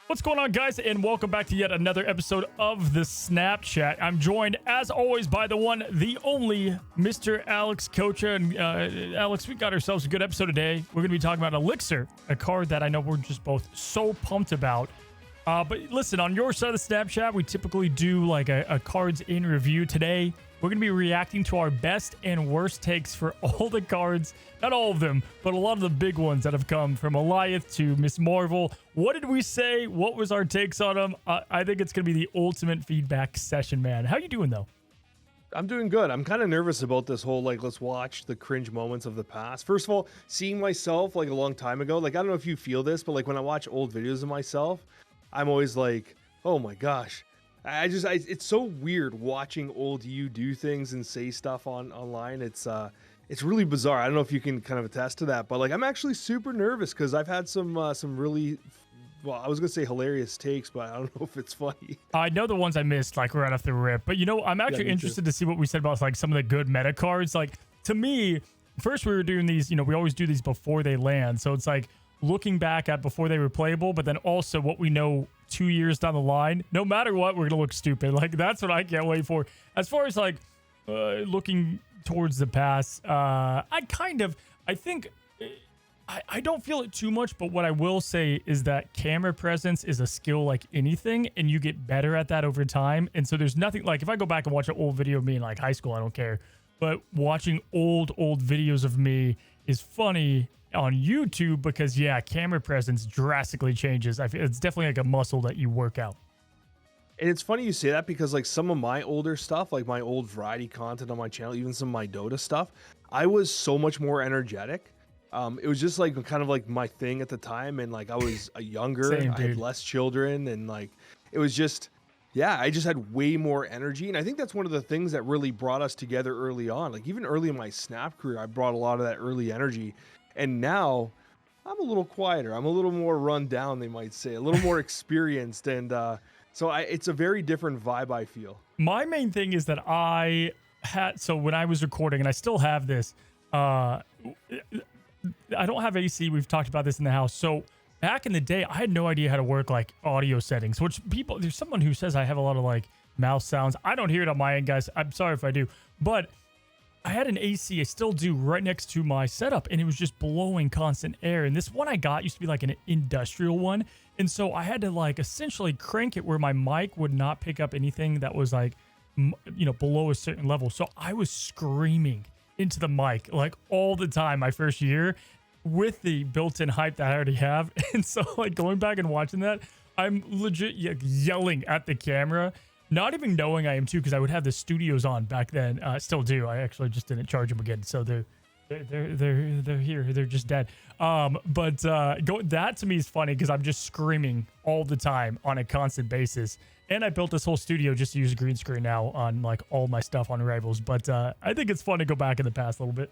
What's going on, guys, and welcome back to yet another episode of the Snapchat. I'm joined, as always, by the one, the only Mr. Alex Kocha. And Alex, we got ourselves a good episode today. We're going to be talking about Elixir, a card that I know we're just both so pumped about. But listen, on your side of the Snapchat, we typically do like a cards in review. Today, we're going to be reacting to our best and worst takes for all the cards. Not all of them, but a lot of the big ones that have come from Goliath to Miss Marvel. What did we say? What was our takes on them? I think it's going to be the ultimate feedback session, man. How you doing, though? I'm doing good. I'm kind of nervous about this whole, like, let's watch the cringe moments of the past. First of all, seeing myself, like, a long time ago, like, I don't know if you feel this, but, like, when I watch old videos of myself, I'm always like, oh my gosh. It's so weird watching old you do things and say stuff online. It's really bizarre. I don't know if you can kind of attest to that, but like I'm actually super nervous because I've had some really, well, I was gonna say hilarious takes, but I don't know if it's funny. I know the ones I missed like right off the rip, but you know, I'm actually interested to see what we said about like some of the good meta cards. Like to me, first we were doing these, you know, we always do these before they land, so it's like looking back at before they were playable, but then also what we know 2 years down the line, no matter what, we're gonna look stupid. Like that's what I can't wait for. As far as like looking towards the past, I don't feel it too much, but what I will say is that camera presence is a skill like anything, and you get better at that over time. And so there's nothing like if I go back and watch an old video of me in like high school, I don't care, but watching old videos of me is funny on YouTube because yeah, camera presence drastically changes. I feel it's definitely like a muscle that you work out. And it's funny you say that because like some of my older stuff, like my old variety content on my channel, even some of my Dota stuff, I was so much more energetic. It was just like kind of like my thing at the time, and like I was a younger, I had less children, and like it was just, yeah, I just had way more energy. And I think that's one of the things that really brought us together early on. Like even early in my Snap career, I brought a lot of that early energy. And now I'm a little quieter. I'm a little more run down, they might say, a little more experienced. And so it's a very different vibe, I feel. My main thing is that so when I was recording, and I still have this, I don't have AC. We've talked about this in the house. So back in the day, I had no idea how to work like audio settings, which there's someone who says I have a lot of like mouse sounds. I don't hear it on my end, guys. I'm sorry if I do, but I had an AC, I still do, right next to my setup, and it was just blowing constant air. And this one I got used to be like an industrial one. And so I had to like essentially crank it where my mic would not pick up anything that was like, you know, below a certain level. So I was screaming into the mic like all the time my first year with the built-in hype that I already have. And so like going back and watching that, I'm legit yelling at the camera. Not even knowing I am too, because I would have the studios on back then. Still do. I actually just didn't charge them again, so they're here. They're just dead. That to me is funny because I'm just screaming all the time on a constant basis. And I built this whole studio just to use a green screen now on like all my stuff on Rivals. But I think it's fun to go back in the past a little bit.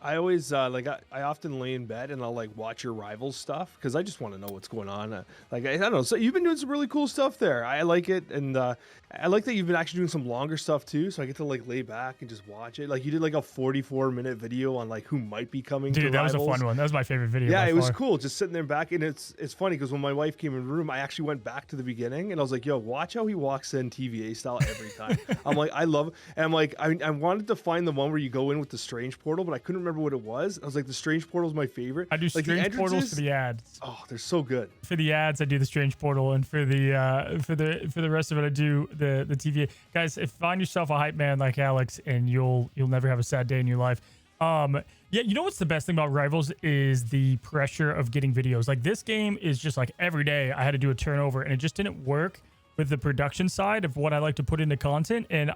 I always I often lay in bed and I'll like watch your Rivals stuff because I just want to know what's going on. I don't know. So you've been doing some really cool stuff there. I like it, and I like that you've been actually doing some longer stuff too. So I get to like lay back and just watch it. Like you did like a 44-minute video on like who might be coming. Dude, to that Rivals. was a fun one. That was my favorite video. Yeah, it was cool. Just sitting there back, and it's funny because when my wife came in the room, I actually went back to the beginning and I was like, "Yo, watch how he walks in TVA style every time." I'm like, I love, and I'm like, I wanted to find the one where you go in with the strange portal, but I couldn't remember what it was. I was like, the strange portal is my favorite. I do like strange portals for the ads. Oh, they're so good. For the ads, I do the strange portal, and for the rest of it, I do the TVA. Guys, if find yourself a hype man like Alex, and you'll never have a sad day in your life. Yeah, you know what's the best thing about Rivals is the pressure of getting videos. Like this game is just like every day I had to do a turnover, and it just didn't work with the production side of what I like to put into content. And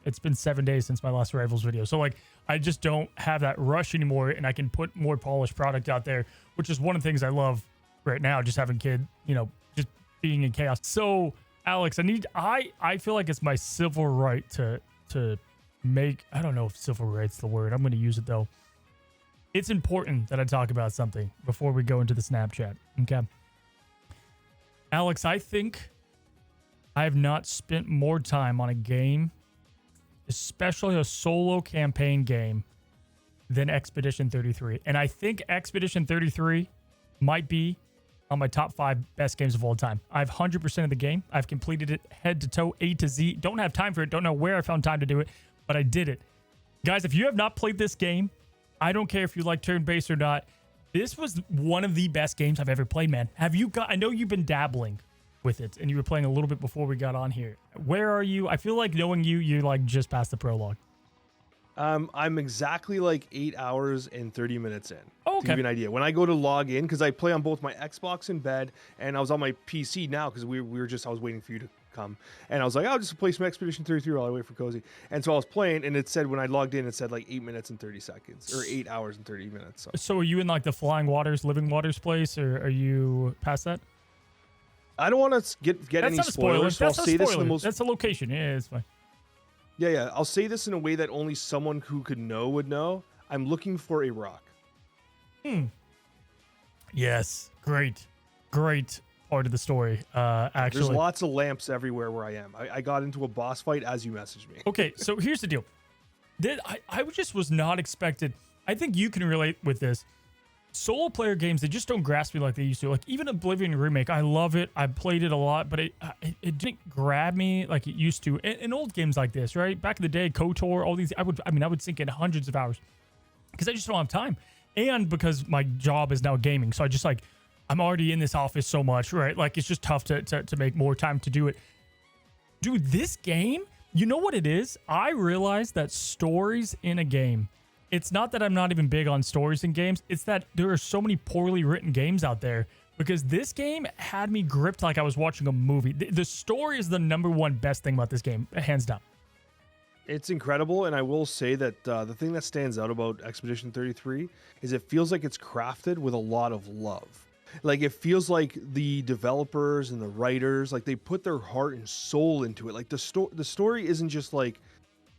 it's been 7 days since my last Rivals video. So like, I just don't have that rush anymore, and I can put more polished product out there, which is one of the things I love right now, just having kid, you know, just being in chaos. So Alex, I feel like it's my civil right to make, I don't know if civil right's the word. I'm going to use it though. It's important that I talk about something before we go into the Snapchat. Okay. Alex, I think I have not spent more time on a game, especially a solo campaign game, than Expedition 33. And I think Expedition 33 might be on my top 5 best games of all time. I've 100% of the game. I've completed it head to toe, A to Z. Don't have time for it. Don't know where I found time to do it, but I did it. Guys, if you have not played this game, I don't care if you like turn-based or not. This was one of the best games I've ever played, man. I know you've been dabbling with it, and you were playing a little bit before we got on here. Where are you? I feel like knowing you, you're like just past the prologue. I'm exactly like 8 hours and 30 minutes in. Oh, okay. To give you an idea. When I go to log in, because I play on both my Xbox in bed, and I was on my PC now because I was waiting for you to come, and I was like, I'll just play some Expedition 33 while I wait for Cozy. And so I was playing, and it said when I logged in, it said like 8 minutes and 30 seconds, or 8 hours and 30 minutes. So are you in like the Flying Waters, Living Waters place, or are you past that? I don't want to get any spoilers, so I'll say this in the most. That's a location. Yeah, it's fine. Yeah. I'll say this in a way that only someone who could know would know. I'm looking for a rock. Yes. Great part of the story. Actually, there's lots of lamps everywhere where I am. I got into a boss fight as you messaged me. Okay, so here's the deal. I just was not expected. I think you can relate with this. Solo player games, they just don't grasp me like they used to. Like even Oblivion Remake, I love it. I played it a lot, but it didn't grab me like it used to. In old games like this, right? Back in the day, KOTOR, all these, I would sink in hundreds of hours because I just don't have time. And because my job is now gaming. So I'm already in this office so much, right? Like it's just tough to make more time to do it. Dude, this game, you know what it is? I realized that stories in a game, it's not that I'm not even big on stories in games. It's that there are so many poorly written games out there because this game had me gripped like I was watching a movie. The story is the number one best thing about this game, hands down. It's incredible, and I will say that the thing that stands out about Expedition 33 is it feels like it's crafted with a lot of love. Like it feels like the developers and the writers, like they put their heart and soul into it. Like the story isn't just like,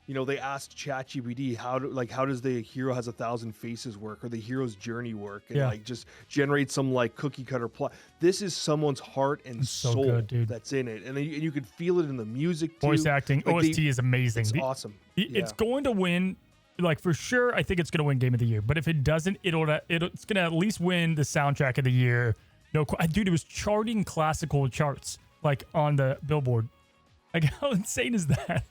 you know, they asked ChatGPT how does the hero has 1,000 faces work or the hero's journey work, and like just generate some like cookie cutter plot. This is someone's heart and soul that's in it, and you could feel it in the music too. Voice acting, like OST is amazing. It's awesome. It's going to win. Like for sure, I think it's going to win Game of the Year. But if it doesn't, it's going to at least win the soundtrack of the year. No, dude, it was charting classical charts like on the Billboard. Like how insane is that?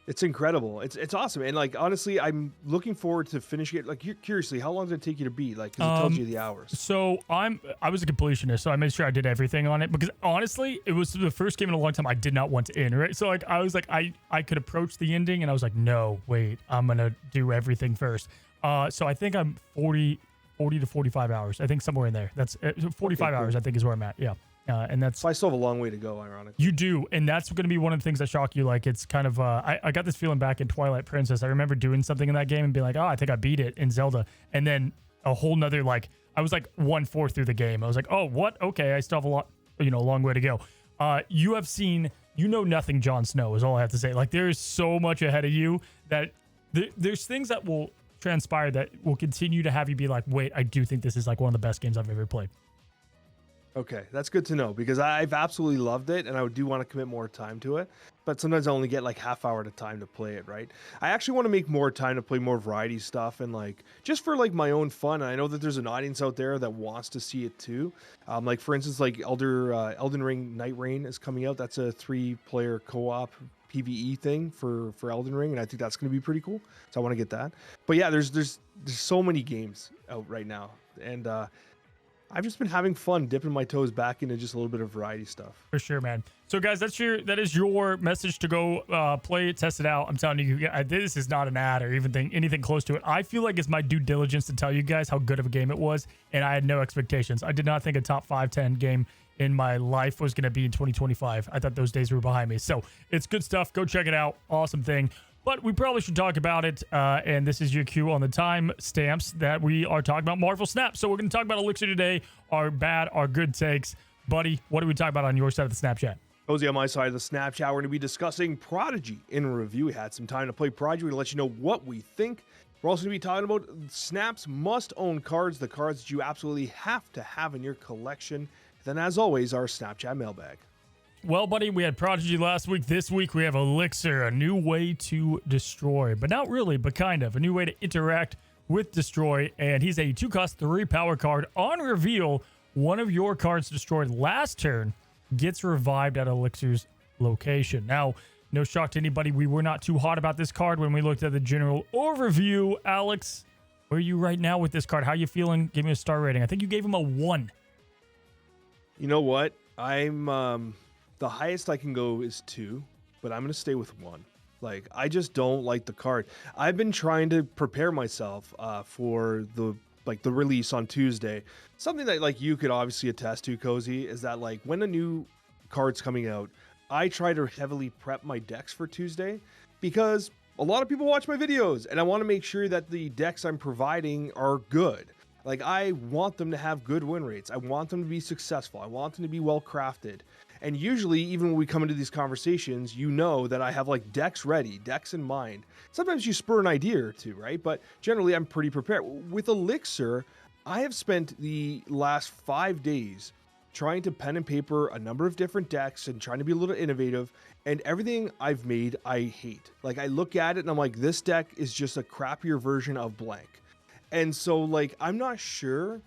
It's incredible. It's awesome. And like honestly, I'm looking forward to finishing it. Like curiously, how long did it take you to beat? Like, because it tells you the hours. So I was a completionist, so I made sure I did everything on it because honestly, it was the first game in a long time I did not want to end. Right, so like I was like I could approach the ending, and I was like, no, wait, I'm gonna do everything first. So I think I'm 40 to 45 hours. I think somewhere in there. That's 45 hours. I think is where I'm at. Yeah. And that's. So I still have a long way to go, ironically. You do, and that's going to be one of the things that shock you. Like it's kind of, I got this feeling back in Twilight Princess. I remember doing something in that game and being like, oh, I think I beat it in Zelda, and then a whole nother like I was like 1/4 through the game. I was like, oh, what? Okay, I still have a long way to go. You have seen, nothing. Jon Snow is all I have to say. Like there is so much ahead of you that there's things that will transpire that will continue to have you be like, wait, I do think this is like one of the best games I've ever played. Okay, that's good to know because I've absolutely loved it, and I do want to commit more time to it. But sometimes I only get like half hour at a time to play it, right? I actually want to make more time to play more variety stuff and like just for like my own fun. And I know that there's an audience out there that wants to see it too. Like for instance, like Elden Ring Night Reign is coming out. That's a 3-player co-op PvE thing for Elden Ring, and I think that's going to be pretty cool. So I want to get that. But yeah, there's so many games out right now, and I've just been having fun dipping my toes back into just a little bit of variety stuff. For sure, man. So guys, that is your message to go play it, test it out. I'm telling you, this is not an ad or even anything close to it. I feel like it's my due diligence to tell you guys how good of a game it was, and I had no expectations. I did not think a top 5-10 game in my life was going to be in 2025. I thought those days were behind me. So it's good stuff. Go check it out. Awesome thing. But we probably should talk about it, and this is your cue on the time stamps that we are talking about Marvel Snap. So we're going to talk about Elixir today, our bad, our good takes. Buddy, what do we talk about on your side of the Snapchat? Cozy, on my side of the Snapchat, we're going to be discussing Prodigy in review. We had some time to play Prodigy. We're going to let you know what we think. We're also going to be talking about Snap's must-own cards, the cards that you absolutely have to have in your collection. Then, as always, our Snapchat mailbag. Well, buddy, we had Prodigy last week. This week, we have Elixir, a new way to destroy. But not really, but kind of. A new way to interact with Destroy. And he's a 2-cost 3 power card on reveal. one of your cards destroyed last turn gets revived at Elixir's location. Now, no shock to anybody, we were not too hot about this card when we looked at the general overview. Alex, where are you right now with this card? How you feeling? Give me a star rating. I think you gave him a 1. You know what? I'm the highest I can go is 2, but I'm gonna stay with 1. Like, I just don't like the card. I've been trying to prepare myself for the release on Tuesday. Something that like you could obviously attest to, Cozy, is that like when a new card's coming out, I try to heavily prep my decks for Tuesday because a lot of people watch my videos and I want to make sure that the decks I'm providing are good. Like, I want them to have good win rates. I want them to be successful. I want them to be well crafted. And usually, even when we come into these conversations, you know that I have like decks ready, decks in mind. Sometimes you spur an idea or two, right? But generally, I'm pretty prepared. With Elixir, I have spent the last 5 days trying to pen and paper a number of different decks and trying to be a little innovative. And everything I've made, I hate. Like, I look at it and I'm like, this deck is just a crappier version of blank. And so, like, I'm not sure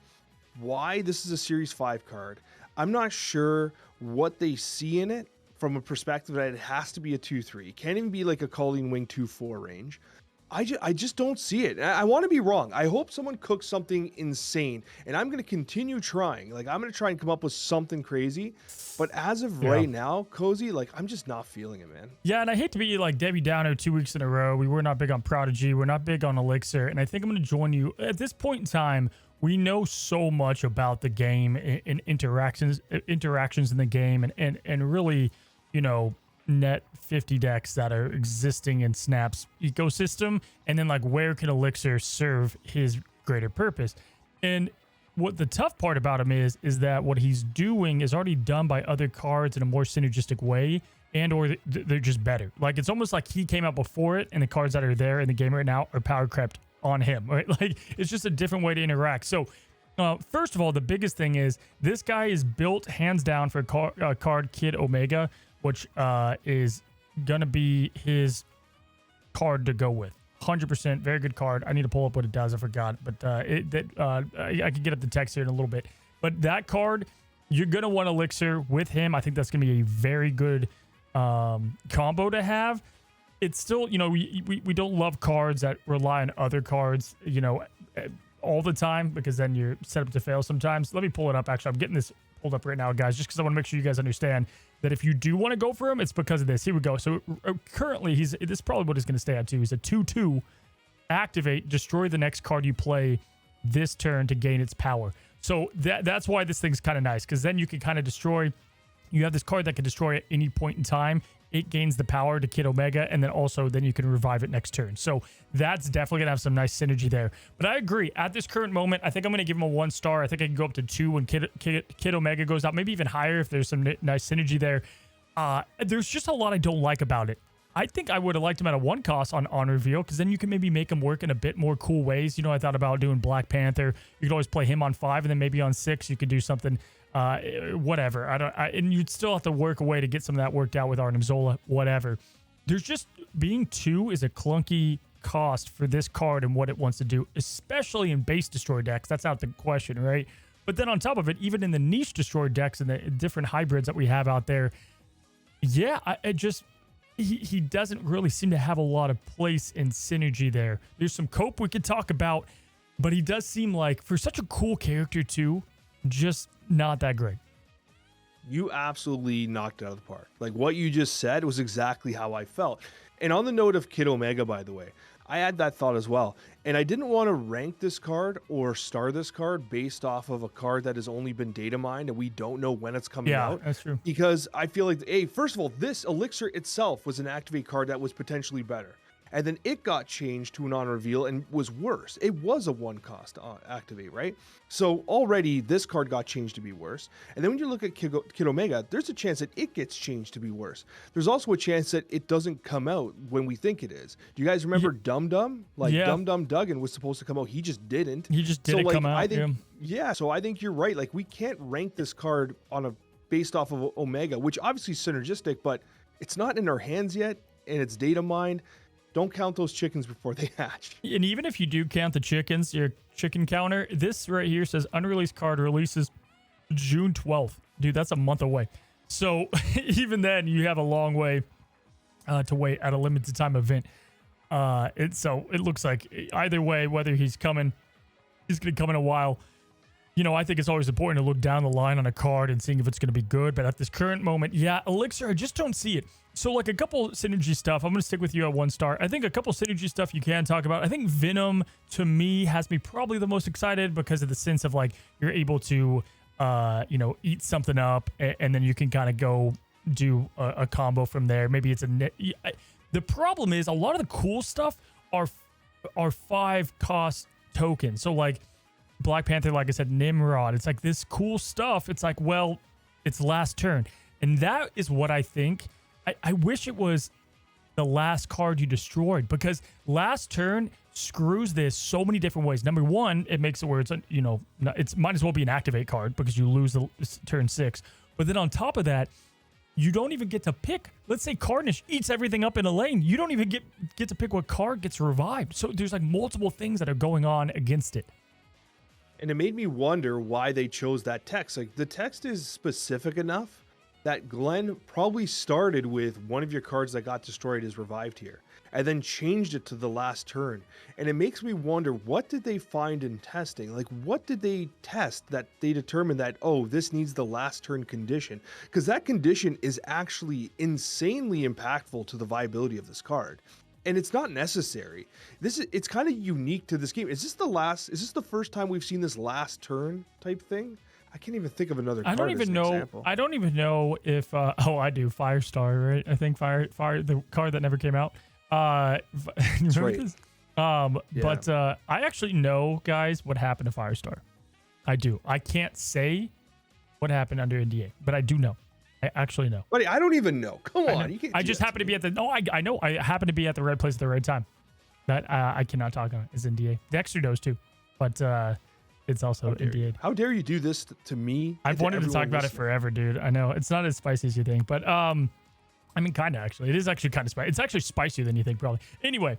why this is a Series 5 card. I'm not sure what they see in it from a perspective that it has to be a 2-3. It can't even be like a Colleen Wing 2-4 range. I just don't see it. I want to be wrong. I hope someone cooks something insane, and I'm going to continue trying. Like, I'm going to try and come up with something crazy. But as of right now, Cozy, like, I'm just not feeling it, man. Yeah, and I hate to be like Debbie Downer 2 weeks in a row. We were not big on Prodigy. We're not big on Elixir. And I think I'm going to join you. At this point in time, we know so much about the game and interactions in the game and really, you know, net 50 decks that are existing in Snap's ecosystem, and then like where can Elixir serve his greater purpose. And what the tough part about him is that what he's doing is already done by other cards in a more synergistic way, and or they're just better. Like, it's almost like he came out before it and the cards that are there in the game right now are power crept on him, right? Like, it's just a different way to interact. So first of all, the biggest thing is this guy is built hands down for card Kid Omega, which is gonna be his card to go with. 100%, very good card. I need to pull up what it does. I forgot, but I can get up the text here in a little bit. But that card, you're gonna want Elixir with him. I think that's gonna be a very good combo to have. It's still, you know, we don't love cards that rely on other cards, you know, all the time, because then you're set up to fail sometimes. Let me pull it up. Actually, I'm getting this pulled up right now, guys, just because I want to make sure you guys understand that if you do want to go for him, it's because of this. Here we go. So currently, this is probably what he's going to stay at too. He's a 2/2. Activate, destroy the next card you play this turn to gain its power. So that's why this thing's kind of nice, because then you can kind of destroy. You have this card that can destroy at any point in time. It gains the power to Kid Omega, and then also then you can revive it next turn. So that's definitely going to have some nice synergy there. But I agree. At this current moment, I think I'm going to give him a 1 star. I think I can go up to 2 when Kid Omega goes out, maybe even higher if there's some nice synergy there. There's just a lot I don't like about it. I think I would have liked him at a 1 cost on reveal, because then you can maybe make him work in a bit more cool ways. You know, I thought about doing Black Panther. You could always play him on 5, and then maybe on 6 you could do something. Whatever. And you'd still have to work a way to get some of that worked out with Arnim Zola, whatever. There's just being 2 is a clunky cost for this card and what it wants to do, especially in base destroy decks. That's out the question, right? But then on top of it, even in the niche destroy decks and the different hybrids that we have out there, yeah, he doesn't really seem to have a lot of place and synergy there. There's some cope we could talk about, but he does seem like, for such a cool character too, just not that great. You absolutely knocked it out of the park. Like, what you just said was exactly how I felt. And on the note of Kid Omega, by the way, I had that thought as well. And I didn't want to rank this card or star this card based off of a card that has only been data mined and we don't know when it's coming out. Yeah, that's true. Because I feel like, first of all, this Elixir itself was an activate card that was potentially better. And then it got changed to an on reveal and was worse. It was a 1 cost activate, right? So already this card got changed to be worse. And then when you look at Kid Omega, there's a chance that it gets changed to be worse. There's also a chance that it doesn't come out when we think it is. Do you guys remember Dum Dum? Like, Dum Dum Duggan was supposed to come out. He just didn't. He just didn't come out. So I think you're right. Like, we can't rank this card based off of Omega, which obviously is synergistic, but it's not in our hands yet, and it's data mined. Don't count those chickens before they hatch. And even if you do count the chickens, your chicken counter, this right here says unreleased card releases June 12th. Dude, that's a month away. So even then, you have a long way to wait at a limited time event. So it looks like either way, whether he's coming, he's going to come in a while. You know, I think it's always important to look down the line on a card and seeing if it's going to be good. But at this current moment, yeah, Elixir, I just don't see it. So like a couple synergy stuff, I'm going to stick with you at 1 star. I think a couple synergy stuff you can talk about. I think Venom, to me, has me probably the most excited because of the sense of like you're able to, you know, eat something up and then you can kind of go do a combo from there. Maybe it's the problem is a lot of the cool stuff are 5 cost tokens. So like Black Panther, like I said, Nimrod. It's like this cool stuff. It's like, well, it's last turn. And that is what I think. I wish it was the last card you destroyed, because last turn screws this so many different ways. Number one, it makes it where it's, you know, it's might as well be an activate card because you lose the turn 6. But then on top of that, you don't even get to pick. Let's say Carnage eats everything up in a lane. You don't even get to pick what card gets revived. So there's like multiple things that are going on against it. And it made me wonder why they chose that text. Like the text is specific enough that Glenn probably started with one of your cards that got destroyed is revived here, and then changed it to the last turn. And it makes me wonder, what did they find in testing? Like, what did they test that they determined that, oh, this needs the last turn condition? Because that condition is actually insanely impactful to the viability of this card. And it's not necessary. It's kind of unique to this game. Is this the first time we've seen this last turn type thing? I can't even think of another card. I don't even know. Example. I don't even know if I do Firestar, right? I think Fire the card that never came out. That's right. This? Yeah. But I actually know, guys, what happened to Firestar. I do. I can't say what happened under NDA, but I do know. I actually know. Buddy, I don't even know. Come on. You can't I just happen to be at the. No, I know. I happen to be at the right place at the right time. That I cannot talk on is NDA. Dexter knows too, but it's also NDA. How dare you do this to me? I've wanted to talk about it forever, dude. I know it's not as spicy as you think, but I mean, kind of actually. It is actually kind of spicy. It's actually spicier than you think, probably. Anyway,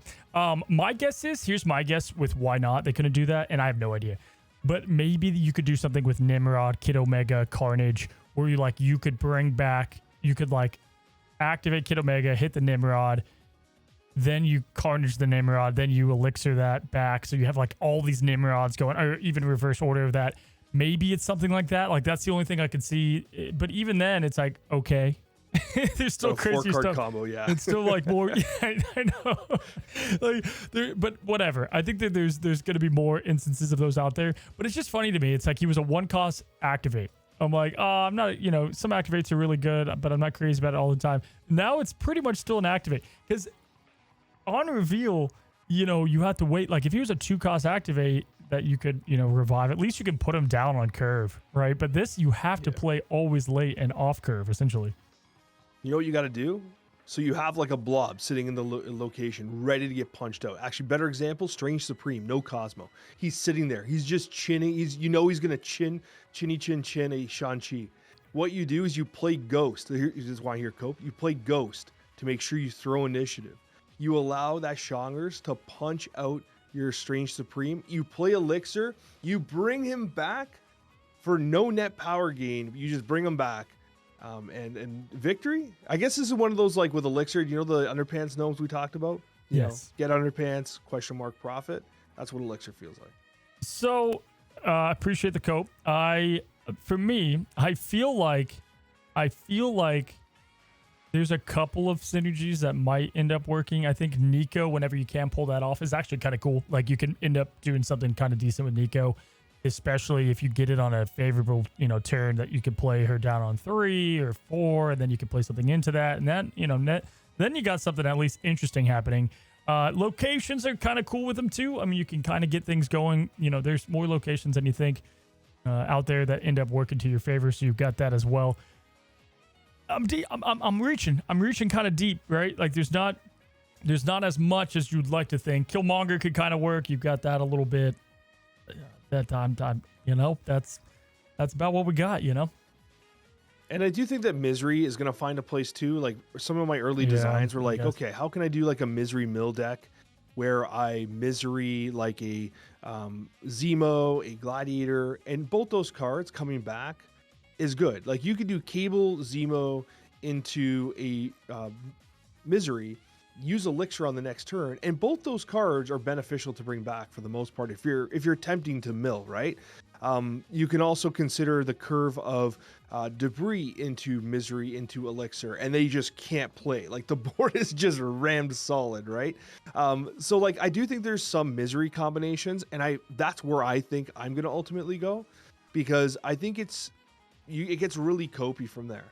my guess is, here's my guess with why not they couldn't do that, and I have no idea. But maybe you could do something with Nimrod, Kid Omega, Carnage, where you could bring back, you could like activate Kid Omega, hit the Nimrod, then you Carnage the Nimrod, then you Elixir that back. So you have like all these Nimrods going, or even reverse order of that. Maybe it's something like that. Like that's the only thing I could see. But even then, it's like, okay. There's still crazy 4-card stuff. combo, yeah. It's still like more. Yeah, I know. Like, but whatever. I think that there's going to be more instances of those out there. But it's just funny to me. It's like he was a 1-cost activate. I'm like, oh, I'm not. You know, some activates are really good, but I'm not crazy about it all the time. Now it's pretty much still an activate because on reveal, you know, you have to wait. Like if he was a 2-cost activate that you could, you know, revive, at least you can put him down on curve, right? But this you have to play always late and off curve essentially. You know what you got to do? So you have like a blob sitting in the location ready to get punched out. Actually, better example, Strange Supreme, no Cosmo. He's sitting there. He's just chinning. He's going to chin a Shang-Chi. What you do is you play Ghost. You just want to hear Cope? You play Ghost to make sure you throw initiative. You allow that Shangers to punch out your Strange Supreme. You play Elixir. You bring him back for no net power gain. You just bring him back. And victory. I guess this is one of those like with Elixir, you know, the underpants gnomes we talked about. You know, get underpants ? Profit. That's what Elixir feels like. So appreciate the cope. For me, I feel like there's a couple of synergies that might end up working. I think Nico, whenever you can pull that off, is actually kind of cool. Like you can end up doing something kind of decent with Nico, especially if you get it on a favorable, you know, turn that you could play her down on 3 or 4, and then you can play something into that, and then, you know, then you got something at least interesting happening. Locations are kind of cool with them too. I mean, you can kind of get things going. You know, there's more locations than you think out there that end up working to your favor, so you've got that as well. I'm reaching kind of deep, right? Like there's not as much as you'd like to think. Killmonger could kind of work. You've got that a little bit. That time, you know, that's about what we got, you know. And I do think that Misery is going to find a place too. Like some of my early designs were like, okay, how can I do like a Misery mill deck where I Misery like a Zemo, a Gladiator, and both those cards coming back is good. Like you could do Cable Zemo into a Misery, use Elixir on the next turn, and both those cards are beneficial to bring back for the most part if you're attempting to mill, right? You can also consider the curve of Debris into Misery into Elixir, and they just can't play. Like the board is just rammed solid, right? So like I do think there's some Misery combinations, and that's where I think I'm gonna ultimately go, because I think it gets really copy from there.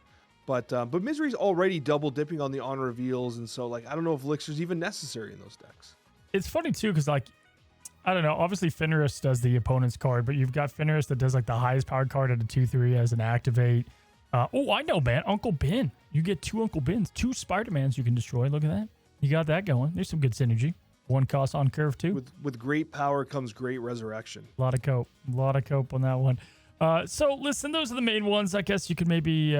But Misery's already double dipping on the honor reveals, and so like I don't know if Elixir's even necessary in those decks. It's funny too, because like I don't know. Obviously, Fenris does the opponent's card, but you've got Fenris that does like the highest powered card at a 2/3 as an activate. Oh, I know, man. Uncle Ben. You get 2 Uncle Bens, 2 Spider-Mans you can destroy. Look at that. You got that going. There's some good synergy. 1 cost on curve too. With great power comes great resurrection. A lot of cope. A lot of cope on that one. So listen, those are the main ones. I guess you could maybe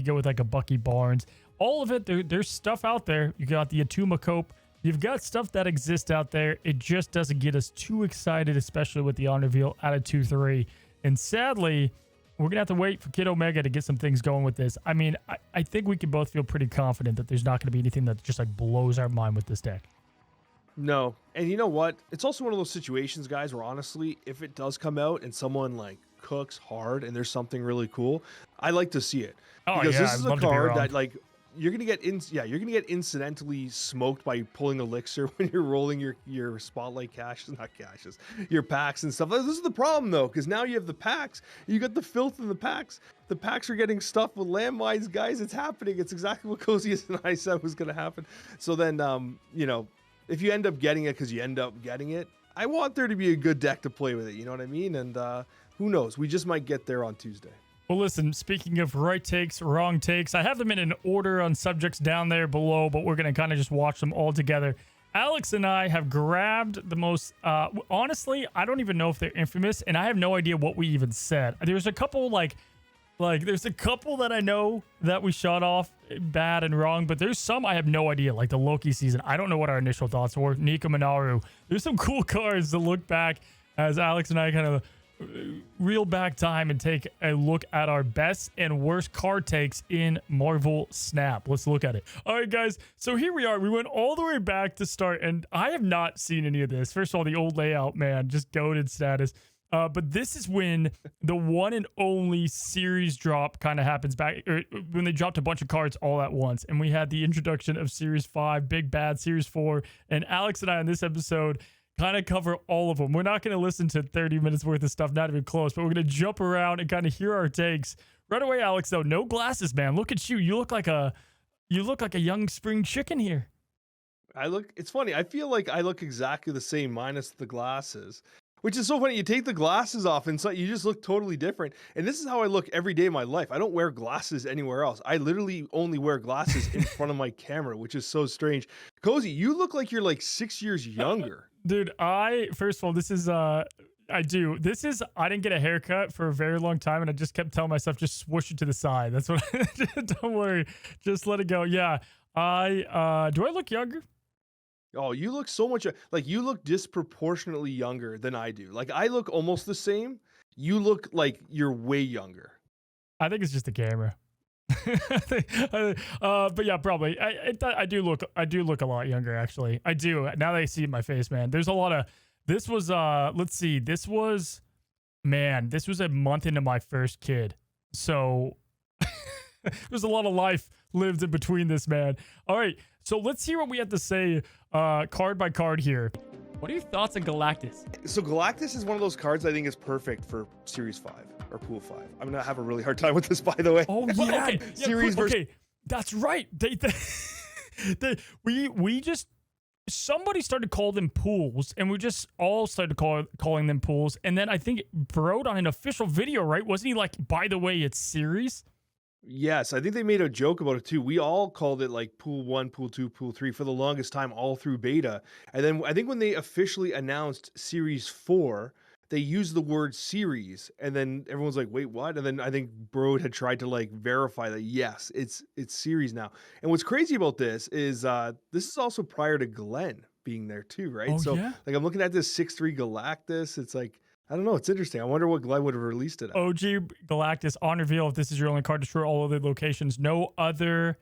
go with like a Bucky Barnes. All of it, there's stuff out there. You got the Atuma Cope. You've got stuff that exists out there. It just doesn't get us too excited, especially with the honor reveal at a 2/3. And sadly, we're gonna have to wait for Kid Omega to get some things going with this. I mean, I think we can both feel pretty confident that there's not gonna be anything that just like blows our mind with this deck. No, and you know what? It's also one of those situations, guys, where honestly, if it does come out and someone like cooks hard and there's something really cool, I like to see it. Oh Because yeah, this I'd is a love to be card wrong. that like you're gonna get incidentally smoked by pulling Elixir when you're rolling your spotlight caches, not caches, your packs and stuff. This is the problem though, because now you have the packs, you got the filth in the packs. The packs are getting stuffed with landmines, guys. It's happening. It's exactly what Cozius and I said was gonna happen. So then, if you end up getting it because you end up getting it, I want there to be a good deck to play with it. You know what I mean? And who knows? We just might get there on Tuesday. Well, listen, speaking of right takes, wrong takes, I have them in an order on subjects down there below, but we're going to kind of just watch them all together. Alex and I have grabbed the most, honestly, I don't even know if they're infamous, and I have no idea what we even said. There's a couple, there's a couple that I know that we shot off bad and wrong, but there's some I have no idea, like the Loki season. I don't know what our initial thoughts were. Nika Minaru. There's some cool cards to look back as Alex and I kind of reel back time and take a look at our best and worst card takes in Marvel Snap. Let's look at it. All right, guys. So here we are. We went all the way back to start, and I have not seen any of this. First of all, the old layout, man, just goated status. But this is when the one and only series drop kind of happens back, or when they dropped a bunch of cards all at once. And we had the introduction of Series 5, Big Bad, Series 4. And Alex and I on this episode kind of cover all of them. We're not going to listen to 30 minutes worth of stuff, not even close, but we're going to jump around and kind of hear our takes. Right away, Alex, though, no glasses, man. Look at you. You look like a young spring chicken here. It's funny. I feel like I look exactly the same minus the glasses. Which is so funny. You take the glasses off and so you just look totally different. And this is how I look every day of my life. I don't wear glasses anywhere else. I literally only wear glasses in front of my camera, which is so strange. Cozy, you look like you're like 6 years younger. Dude, first of all, this is, I didn't get a haircut for a very long time. And I just kept telling myself, just swoosh it to the side. That's what, don't worry. Just let it go. Yeah. Do I look younger? Oh, you look so much like you look disproportionately younger than I do. Like I look almost the same. You look like you're way younger. I think it's just the camera. But yeah, probably. I do look a lot younger, actually. I do. Now that I see my face, man. There's a lot of. This was let's see. This was a month into my first kid, so there's a lot of life lived in between this, man. All right, so let's hear what we have to say card by card here. What are your thoughts on Galactus? So Galactus is one of those cards I think is perfect for Series 5 or Pool 5. I'm going to have a really hard time with this, by the way. Oh, yeah. Okay, Series versus... okay. That's right. Somebody started calling them pools, and we just all started calling them pools. And then I think Broad on an official video, right? Wasn't he like, by the way, it's series? Yes, I think they made a joke about it too. We all called it like Pool 1, Pool 2, Pool 3 for the longest time, all through beta. And then I think when they officially announced Series 4, they used the word series, and then everyone's like, wait, what? And then I think Broad had tried to like verify that, yes, it's series now. And what's crazy about this is also prior to Glenn being there too, right? Oh, so yeah? like I'm looking at this 6-3 Galactus. It's like, I don't know. It's interesting. I wonder what Glenn would have released it at. OG Galactus on reveal. If this is your only card, destroy all other locations. No other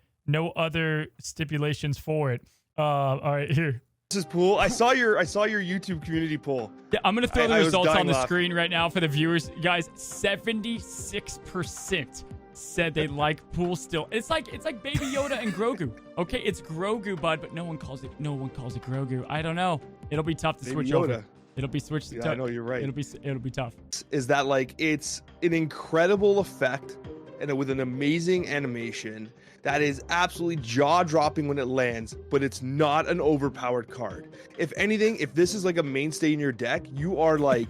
stipulations for it. All right, here. This is pool. I saw your YouTube community poll. Yeah, I'm gonna throw the results on the laughing. screen right now for the viewers. Guys, 76% said they like pool still. It's like Baby Yoda and Grogu. Okay, it's Grogu, bud, but no one calls it Grogu. I don't know. It'll be tough to Baby switch Yoda. over. It'll be switched. Yeah, I know you're right. It'll be tough. Is that like it's an incredible effect and with an amazing animation that is absolutely jaw-dropping when it lands, but it's not an overpowered card. If anything, if this is like a mainstay in your deck, you are like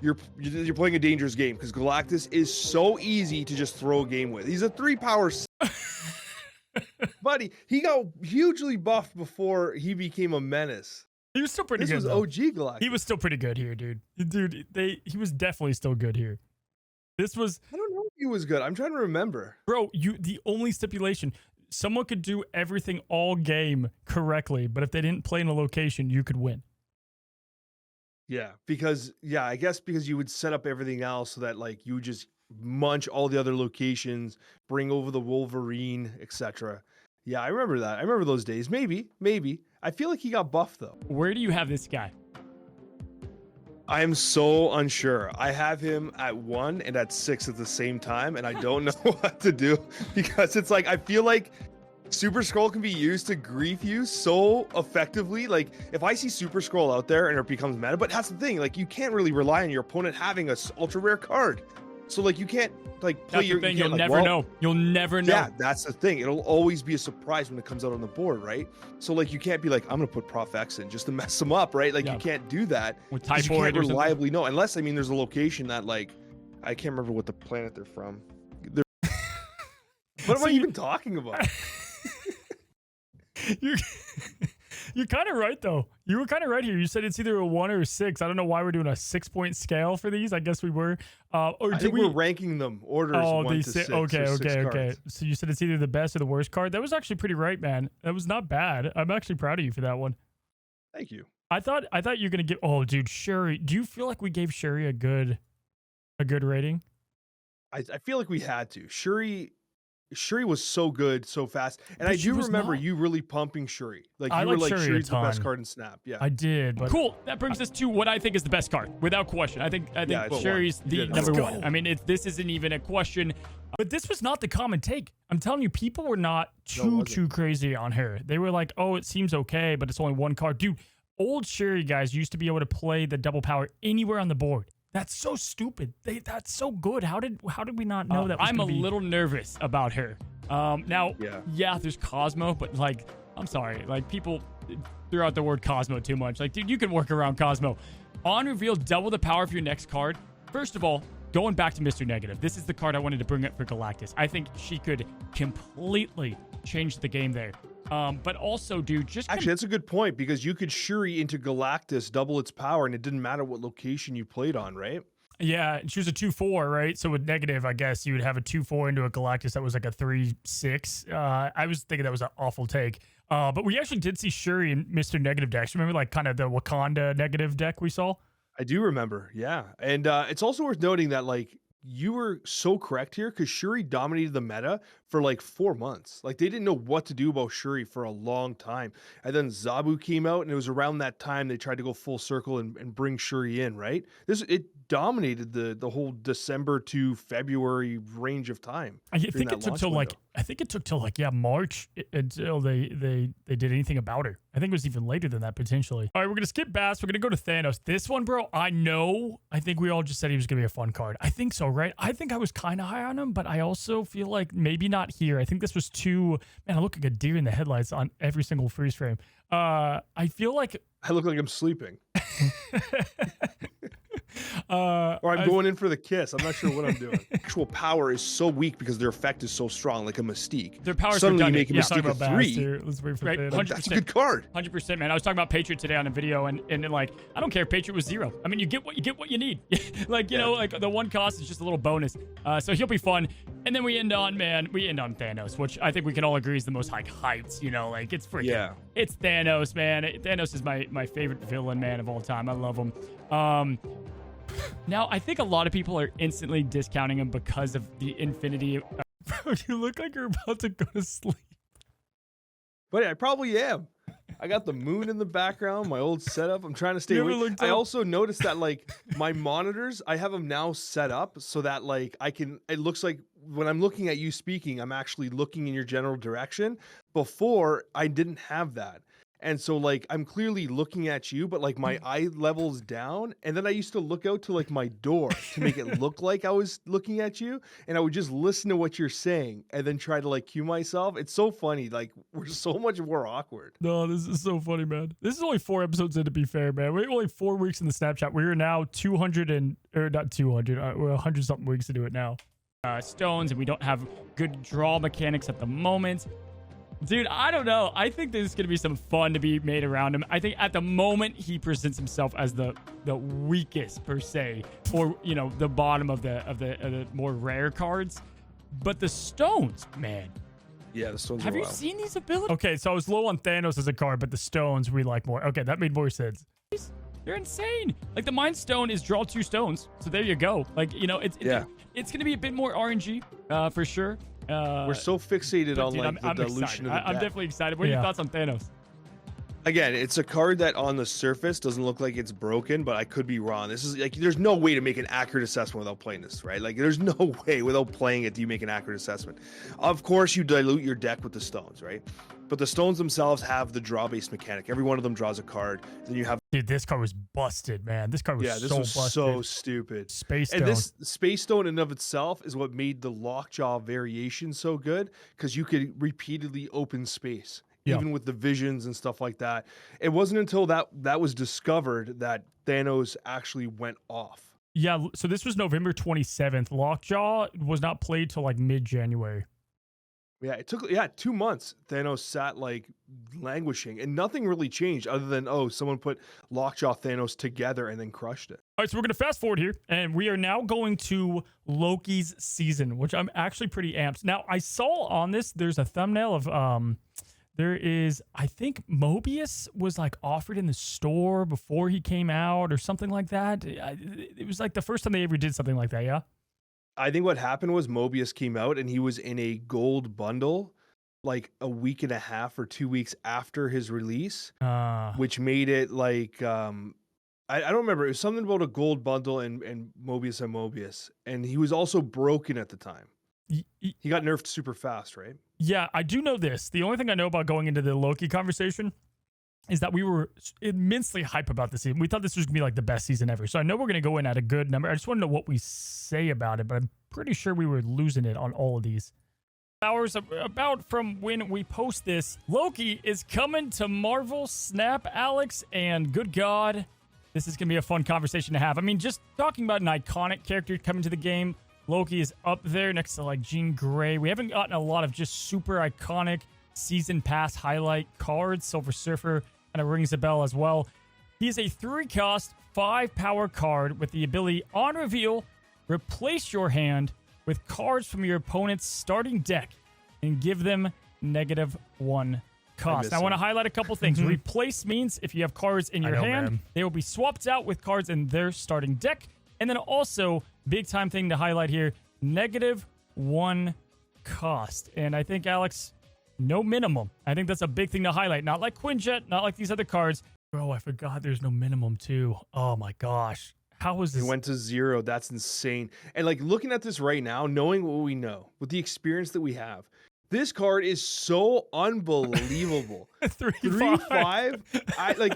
you're playing a dangerous game because Galactus is so easy to just throw a game with. He's a 3-power buddy. He got hugely buffed before he became a menace. He was still pretty This good. was OG Galactus. He was still pretty good here, dude. He was definitely still good here. This was, I don't know if he was good. I'm trying to remember. bro. The only stipulation, someone could do everything all game correctly, but if they didn't play in a location, you could win. Yeah, I guess because you would set up everything else so that like you would just munch all the other locations, bring over the Wolverine, etc. Yeah, I remember that. I remember those days. Maybe. I feel like he got buffed though. Where do you have this guy? I am so unsure. I have him at 1 and at 6 at the same time, and I don't know what to do because it's like I feel like Super Scroll can be used to grief you so effectively. Like if I see Super Scroll out there and it becomes meta, but that's the thing. Like you can't really rely on your opponent having a ultra rare card. So like you can't like play That's your the thing. you You'll can't, like, never well, know. You'll never know. Yeah, that's the thing. It'll always be a surprise when it comes out on the board, right? So like you can't be like, I'm gonna put Prof X in just to mess them up, right? Like Yeah. you can't do that. With 'Cause you Typhoid can't or something. reliably know unless there's a location that like I can't remember what the planet they're from. What am So I you- even talking about? You're kind of right though. You were kind of right here. You said it's either a 1 or a 6. I don't know why we're doing a 6-point scale for these. I guess we were. Or I did think we? we're ranking them orders Oh, 1 they to say 6. okay, so 6 okay. cards. So you said it's either the best or the worst card. That was actually pretty right, man. That was not bad. I'm actually proud of you for that one. Thank you. I thought you were gonna give. Oh, dude, Shuri. Do you feel like we gave Shuri a good rating? I feel like we had to. Shuri was so good, so fast. And But I she do was remember not. you really pumping Shuri. Like I you were like like Shuri a Shuri's the best ton. card in Snap. Yeah. I did, but cool. That brings us to what I think is the best card, without question. I think Yeah, it's Shuri's one. You the did it. number Let's one. go. I mean, this isn't even a question. But this was not the common take. I'm telling you, people were not No, it wasn't. too crazy on her. They were like, "Oh, it seems okay, but it's only one card." Dude, old Shuri guys used to be able to play the double power anywhere on the board. That's so stupid. That's so good. How did we not know that? I'm a little nervous about her. Now, yeah, there's Cosmo, but like, I'm sorry, like people threw out the word Cosmo too much. Like, dude, you can work around Cosmo. On reveal, double the power of your next card. First of all, going back to Mr. Negative, this is the card I wanted to bring up for Galactus. I think she could completely change the game there. But also, dude, Actually, that's a good point because you could Shuri into Galactus, double its power, and it didn't matter what location you played on, right? Yeah, she was a 2/4, right? So with negative, I guess you would have a 2/4 into a Galactus that was like a 3/6. I was thinking that was an awful take. But we actually did see Shuri in Mr. Negative decks. Remember, like kind of the Wakanda negative deck we saw? I do remember, yeah. And it's also worth noting that like you were so correct here because Shuri dominated the meta for like 4 months. Like they didn't know what to do about Shuri for a long time. And then Zabu came out, and it was around that time they tried to go full circle and bring Shuri in, right? It dominated the whole December to February range of time. I think it took till like March until they did anything about her. I think it was even later than that potentially. All right, we're gonna skip Bass. We're gonna go to Thanos. This one, bro, I think we all just said he was gonna be a fun card. I think so, right? I think I was kind of high on him, but I also feel like maybe not here. I think this was too. Man, I look like a deer in the headlights on every single freeze frame. I feel like I look like I'm sleeping. Or I'm going in for the kiss. I'm not sure what I'm doing. Actual power is so weak because their effect is so strong, like a Mystique. Their power is suddenly you redundant. make a Mystique a 3. Here. Let's wait for Right, Thanos. that's a good card. 100%, man. I was talking about Patriot today on a video, and then like I don't care if Patriot was 0. I mean, you get what you need. Like you know, like the one cost is just a little bonus. So he'll be fun. And then we end on Thanos, which I think we can all agree is the most hyped. You know, like it's freaking. It's Thanos, man. Thanos is my favorite villain, man, of all time. I love him. Now, I think a lot of people are instantly discounting him because of the infinity. Bro, you look like you're about to go to sleep. But I probably am. I got the moon in the background, my old setup. I'm trying to stay You ever awake. looked I up- also noticed that like my monitors, I have them now set up so that like it looks like when I'm looking at you speaking, I'm actually looking in your general direction. Before I didn't have that. And so like I'm clearly looking at you, but like my eye level's down. And then I used to look out to like my door to make it look like I was looking at you. And I would just listen to what you're saying and then try to like cue myself. It's so funny. Like we're so much more awkward. No, this is so funny, man. This is only 4 episodes in, to be fair, man. We're only 4 weeks in the Snapchat. We're now 200 and, or not 200, we're 100 something weeks to do it now. Stones, and we don't have good draw mechanics at the moment. Dude, I don't know. I think there's going to be some fun to be made around him. I think at the moment he presents himself as the weakest per se, or you know, the bottom of the more rare cards. But the stones, man. Yeah, the stones. Have you seen these abilities? Okay, so I was low on Thanos as a card, but the stones we like more. Okay, that made more sense. They're insane. Like the Mind Stone is draw 2 stones. So there you go. Like, you know, it's going to be a bit more RNG for sure. We're so fixated on dude, like the dilution excited. of the I'm deck. definitely excited. What are your thoughts on Thanos? Again, it's a card that on the surface doesn't look like it's broken, but I could be wrong. This is like there's no way to make an accurate assessment without playing this, right? Like there's no way without playing it do you make an accurate assessment. Of course, you dilute your deck with the stones, right? But the stones themselves have the draw-based mechanic. Every one of them draws a card. Then you have Dude, this card was busted, man. This card was this so was busted. so stupid. Space Stone. And this Space Stone in and of itself is what made the Lockjaw variation so good because you could repeatedly open space. Yeah. Even with the visions and stuff like that. It wasn't until that was discovered that Thanos actually went off. Yeah, so this was November 27th. Lockjaw was not played till like mid-January. Yeah, it took 2 months. Thanos sat like languishing and nothing really changed other than someone put Lockjaw Thanos together and then crushed it. All right, so we're going to fast forward here, and we are now going to Loki's season, which I'm actually pretty amped. Now, I saw on this, there's a thumbnail of, there is, I think Mobius was like offered in the store before he came out or something like that. It was like the first time they ever did something like that, yeah? I think what happened was Mobius came out and he was in a gold bundle like a week and a half or 2 weeks after his release, which made it like, I don't remember. It was something about a gold bundle and Mobius. And he was also broken at the time. He got nerfed super fast, right? Yeah, I do know this. The only thing I know about going into the Loki conversation is that we were immensely hype about this season. We thought this was going to be like the best season ever. So I know we're going to go in at a good number. I just want to know what we say about it, but I'm pretty sure we were losing it on all of these. Hours about from when we post this, Loki is coming to Marvel Snap, Alex, and good God, this is going to be a fun conversation to have. I mean, just talking about an iconic character coming to the game, Loki is up there next to like Jean Grey. We haven't gotten a lot of just super iconic season pass highlight cards. Silver Surfer kind of rings a bell as well. He is a 3-cost, 5-power card with the ability on reveal, replace your hand with cards from your opponent's starting deck and give them -1 cost. Now, I want to highlight a couple things. Replace means if you have cards in your hand, man. they will be swapped out with cards in their starting deck. And then also, big time thing to highlight here, -1 cost. And I think, Alex, no minimum. I think that's a big thing to highlight. Not like Quinjet, not like these other cards. Bro, I forgot there's no minimum too. Oh my gosh. How is this? It went to 0. That's insane. And like looking at this right now, knowing what we know, with the experience that we have, this card is so unbelievable. 3-5.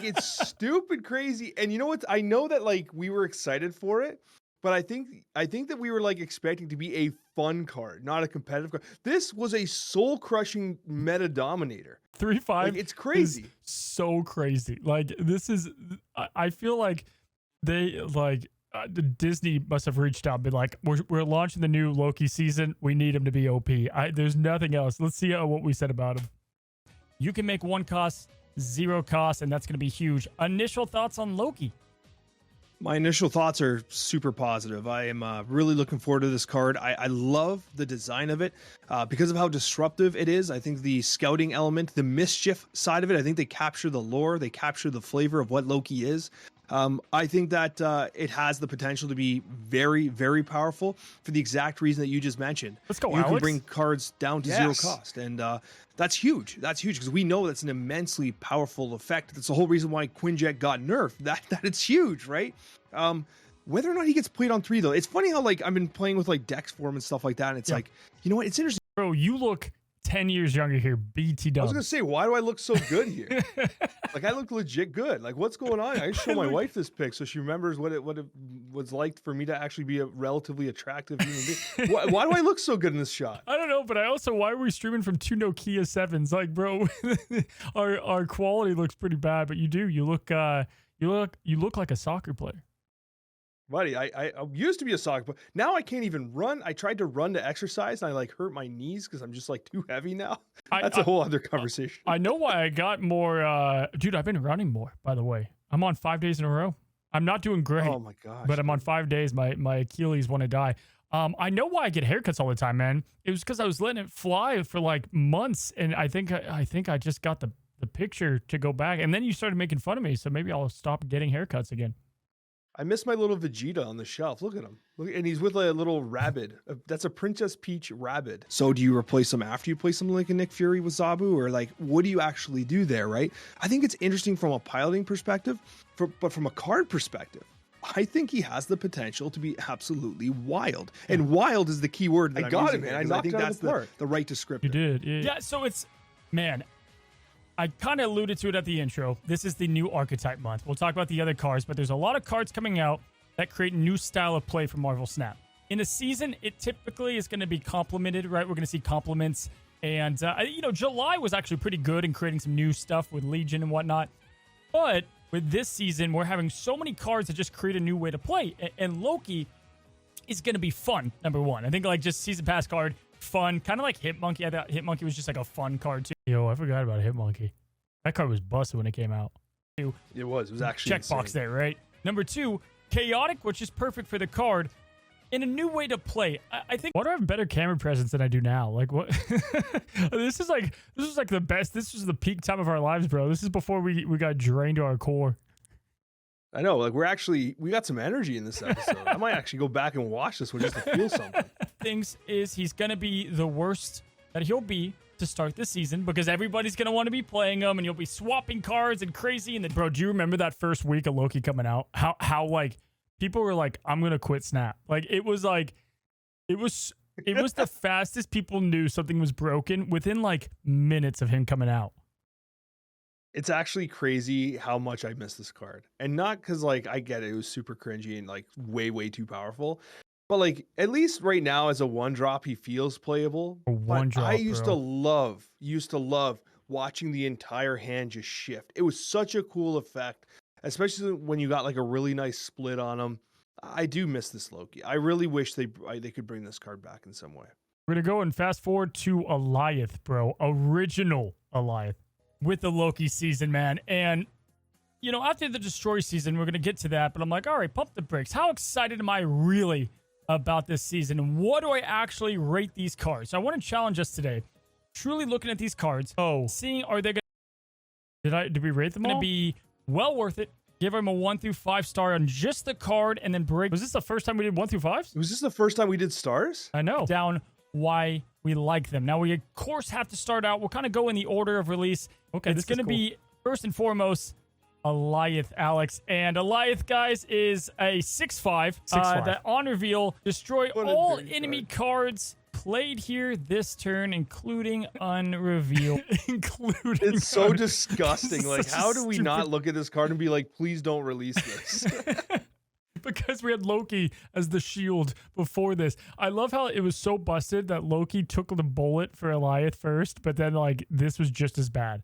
It's stupid crazy. And you know what? I know that like we were excited for it, but I think that we were like expecting to be a fun card, not a competitive card. This was a soul-crushing meta dominator. 3-5. Like, it's crazy. So crazy. Like this is. I feel like they like. Disney must have reached out and been like, we're launching the new Loki season. We need him to be OP. There's nothing else. Let's see what we said about him. You can make 1 cost, 0 cost, and that's going to be huge. Initial thoughts on Loki? My initial thoughts are super positive. I am really looking forward to this card. I love the design of it because of how disruptive it is. I think the scouting element, the mischief side of it, I think they capture the lore, they capture the flavor of what Loki is. I think that it has the potential to be very, very powerful for the exact reason that you just mentioned. Let's go, You can Alex. bring cards down to zero cost, and that's huge. That's huge because we know that's an immensely powerful effect. That's the whole reason why Quinjet got nerfed. That it's huge, right? Whether or not he gets played on 3, though, it's funny how like I've been playing with like Dex form and stuff like that, and it's like, you know what? It's interesting. Bro, you look 10 years younger here. BT I dub. was gonna say, why do I look so good here? Like I look legit good. Like what's going on? I just show my wife this pic so she remembers what it was like for me to actually be a relatively attractive human being. Why do I look so good in this shot? I don't know, but I also, why are we streaming from 2 Nokia 7s? Like, bro, our quality looks pretty bad, but you do. You look like a soccer player. Buddy, I used to be a soccer player. Now I can't even run. I tried to run to exercise and I like hurt my knees because I'm just like too heavy now. That's a whole other conversation. I know why I got more. Dude, I've been running more, by the way. I'm on 5 days in a row. I'm not doing great. Oh my gosh. But I'm on 5 days. My Achilles want to die. I know why I get haircuts all the time, man. It was because I was letting it fly for like months, and I think I just got the picture to go back, and then you started making fun of me, so maybe I'll stop getting haircuts again. I miss my little Vegeta on the shelf. Look at him. Look, and he's with a little rabbit. That's a Princess Peach rabbit. So do you replace him after you play something like a Nick Fury with Zabu? Or like, what do you actually do there, right? I think it's interesting from a piloting perspective, but from a card perspective, I think he has the potential to be absolutely wild. And wild is the key word that I got it, man. I think that's the right descriptor. You did. Yeah, so it's, man, I kind of alluded to it at the intro. This is the new archetype month. We'll talk about the other cards, but there's a lot of cards coming out that create a new style of play for Marvel Snap. In a season, it typically is going to be complemented, right? We're going to see compliments. And, July was actually pretty good in creating some new stuff with Legion and whatnot. But with this season, we're having so many cards that just create a new way to play. And Loki is going to be fun, number one. I think like just season pass card, fun, kind of like Hitmonkey. I thought Hitmonkey was just like a fun card too. Yo, I forgot about Hitmonkey. That card was busted when it came out. It was actually checkbox there, right? Number 2, chaotic, which is perfect for the card in a new way to play. I think. Why do I have better camera presence than I do now? Like what? This was like the best. This was the peak time of our lives, bro. This is before we got drained to our core. I know, like we got some energy in this episode. I might actually go back and watch this one just to feel something. Things is he's gonna be the worst that he'll be to start this season because everybody's gonna want to be playing him and you'll be swapping cards and crazy. And then, bro, do you remember that first week of Loki coming out? How like people were like, I'm gonna quit Snap. Like it was the fastest people knew something was broken within like minutes of him coming out. It's actually crazy how much I miss this card. And not because like I get it was super cringy and like way too powerful. But like at least right now as a 1-drop he feels playable. A 1-drop, I used bro. to love watching the entire hand just shift. It was such a cool effect, especially when you got like a really nice split on him. I do miss this Loki. I really wish they could bring this card back in some way. We're gonna go and fast forward to Eliath, bro. Original Eliath. With the Loki season, man. And, after the Destroy season, we're going to get to that. But I'm like, all right, pump the brakes. How excited am I really about this season? And what do I actually rate these cards? So I want to challenge us today. Truly looking at these cards. Seeing, are they going to... Did we rate them all? Going to be well worth it. Give them a 1 through 5 star on just the card and then break. Was this the first time we did 1 through 5s? Was this the first time we did stars? I know. Down why we like them. Now, we, of course, have to start out. We'll kind of go in the order of release. Okay, it's going to be, first and foremost, Eliath, Alex. And Eliath, guys, is a 6/5. 6/5. That on reveal, destroy What a all dirty enemy cards played here this turn, including unreveal. It's so disgusting. Like, how do we stupid... not look at this card and be like, please don't release this? Because we had Loki as the shield before this. I love how it was so busted that Loki took the bullet for Eliath first, but then like this was just as bad.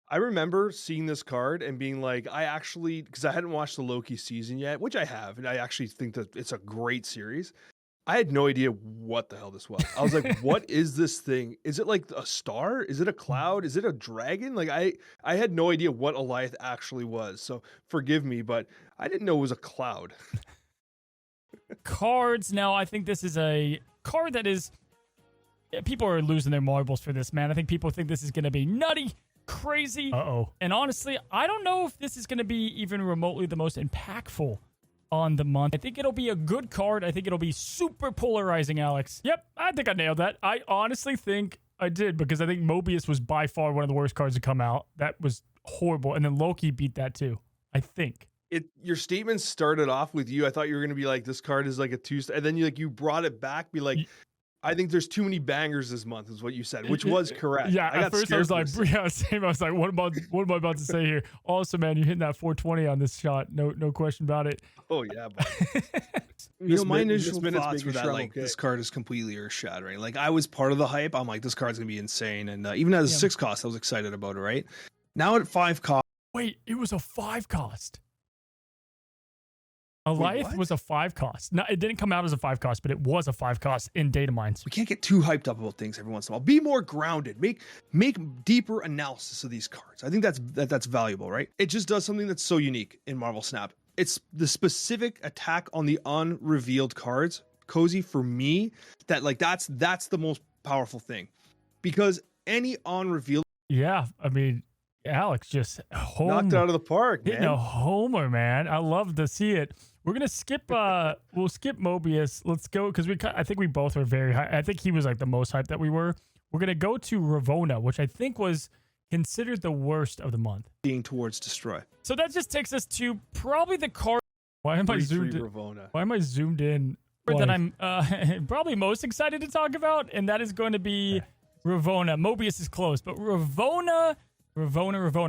I remember seeing this card and being like, because I hadn't watched the Loki season yet, which I have, and I actually think that it's a great series. I had no idea what the hell this was. I was like, what is this thing? Is it like a star? Is it a cloud? Is it a dragon? Like I had no idea what Eliath actually was. So forgive me, but I didn't know it was a cloud. Cards. Now, I think this is a card that is... People are losing their marbles for this, man. I think people think this is going to be nutty. crazy. Uh-oh. And honestly, I don't know if this is going to be even remotely the most impactful on the month. I think it'll be a good card. I think it'll be super polarizing, Alex. Yep, I think I nailed that. I honestly think I did, because I think Mobius was by far one of the worst cards to come out. That was horrible. And then Loki beat that too, I think. Your statement started off with you. I thought you were going to be like, this card is like a 2-star. And then you brought it back, be like, I think there's too many bangers this month, is what you said, which was correct. Yeah, I got at first I was like, scared. yeah, same. I was like, what am I about to say here? Also, man, you're hitting that 420 on this shot. No question about it. Oh, yeah. My initial Minute's thoughts were making that sure I'm like okay. this card is completely earth shattering. Like I was part of the hype. I'm like, this card's gonna be insane. And even as a 6 cost, I was excited about it. Right now at 5 cost. Wait, it was a 5 cost. Alith what? was a 5 cost. No, it didn't come out as a 5 cost, but it was a 5 cost in data mines. We can't get too hyped up about things every once in a while. Be more grounded. Make deeper analysis of these cards. I think that's valuable, right? It just does something that's so unique in Marvel Snap. It's the specific attack on the unrevealed cards, Cozy, for me, that's the most powerful thing. Because any unrevealed, Yeah, I mean, Alex just knocked it out of the park, hitting man. a homer, man. I love to see it. We're gonna skip. We'll skip Mobius. Let's go, because I think we both were very high. I think he was like the most hyped that we were. We're gonna go to Ravonna, which I think was considered the worst of the month. being towards destroy. So that just takes us to probably the card. Why am I 3-3 zoomed in? Ravonna. Why am I zoomed in? That I'm probably most excited to talk about, and that is going to be Ravonna. Mobius is close, but Ravonna.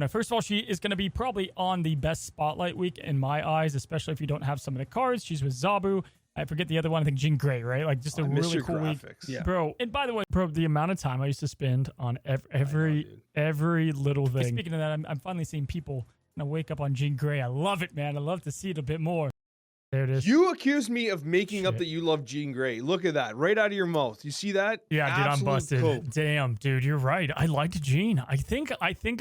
First of all, she is going to be probably on the best spotlight week in my eyes, especially if you don't have some of the cards. She's with Zabu. I forget the other one. I think Jean Grey, right? Like just a really cool week. Yeah. Bro, and by the way, bro, the amount of time I used to spend on every little thing. Speaking of that, I'm finally seeing people wake up on Jean Grey. I love it, man. I love to see it a bit more. There it is. You accused me of making up Shit. that you love Jean Grey. Look at that, right out of your mouth. You see that? Yeah, dude, I'm Absolute busted. coke. Damn, dude, you're right. I liked Jean. I think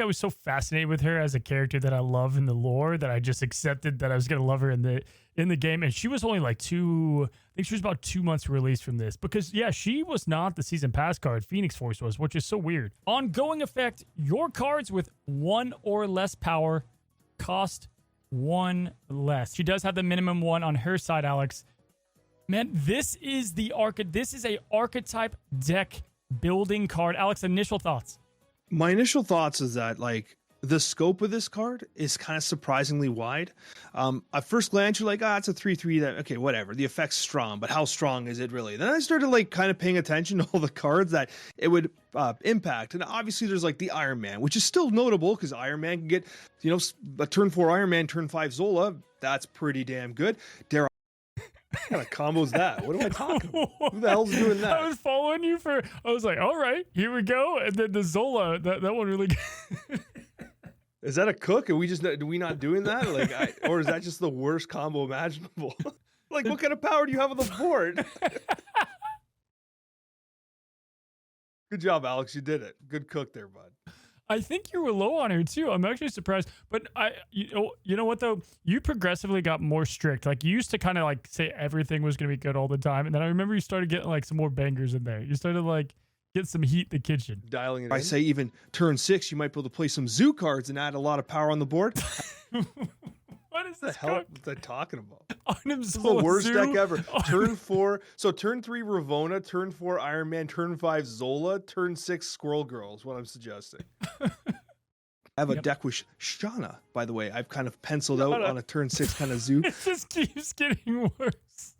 I was so fascinated with her as a character that I love in the lore that I just accepted that I was gonna love her in the game. And she was only like I think she was about 2 months released from this, because yeah, she was not the season pass card. Phoenix Force was, which is so weird. Ongoing effect: your cards with 1 or less power cost 1 less. She does have the minimum 1 on her side, Alex. Man, this is a archetype deck building card. Alex, initial thoughts? My initial thoughts is that like the scope of this card is kind of surprisingly wide. At first glance, you're like, it's a 3/3. That okay, whatever. The effect's strong, but how strong is it really? Then I started like kind of paying attention to all the cards that it would impact, and obviously there's like the Iron Man, which is still notable because Iron Man can get a turn 4 Iron Man, turn 5 Zola. That's pretty damn good. Dare What kind of combo's that? What am I talking about? Who the hell's doing that? I was following you I was like, all right, here we go. And then the Zola, that one really Is that a cook? Are we not doing that? Like, or is that just the worst combo imaginable? Like, what kind of power do you have on the board? Good job, Alex. You did it. Good cook there, bud. I think you were low on her too. I'm actually surprised. But you know what though? You progressively got more strict. Like you used to kind of like say everything was gonna be good all the time, and then I remember you started getting like some more bangers in there. You started like get some heat in the kitchen. Dialing it I in. say even turn 6, you might be able to play some zoo cards and add a lot of power on the board. What is What the this? hell was I talking about? Items This is the worst Zoo? deck ever. Turn 4. So turn 3 Ravonna, turn 4 Iron Man, turn 5 Zola, turn 6 Squirrel Girl is what I'm suggesting. I have a deck with Shauna, by the way. I've kind of penciled out on a turn 6 kind of zoo. It just keeps getting worse.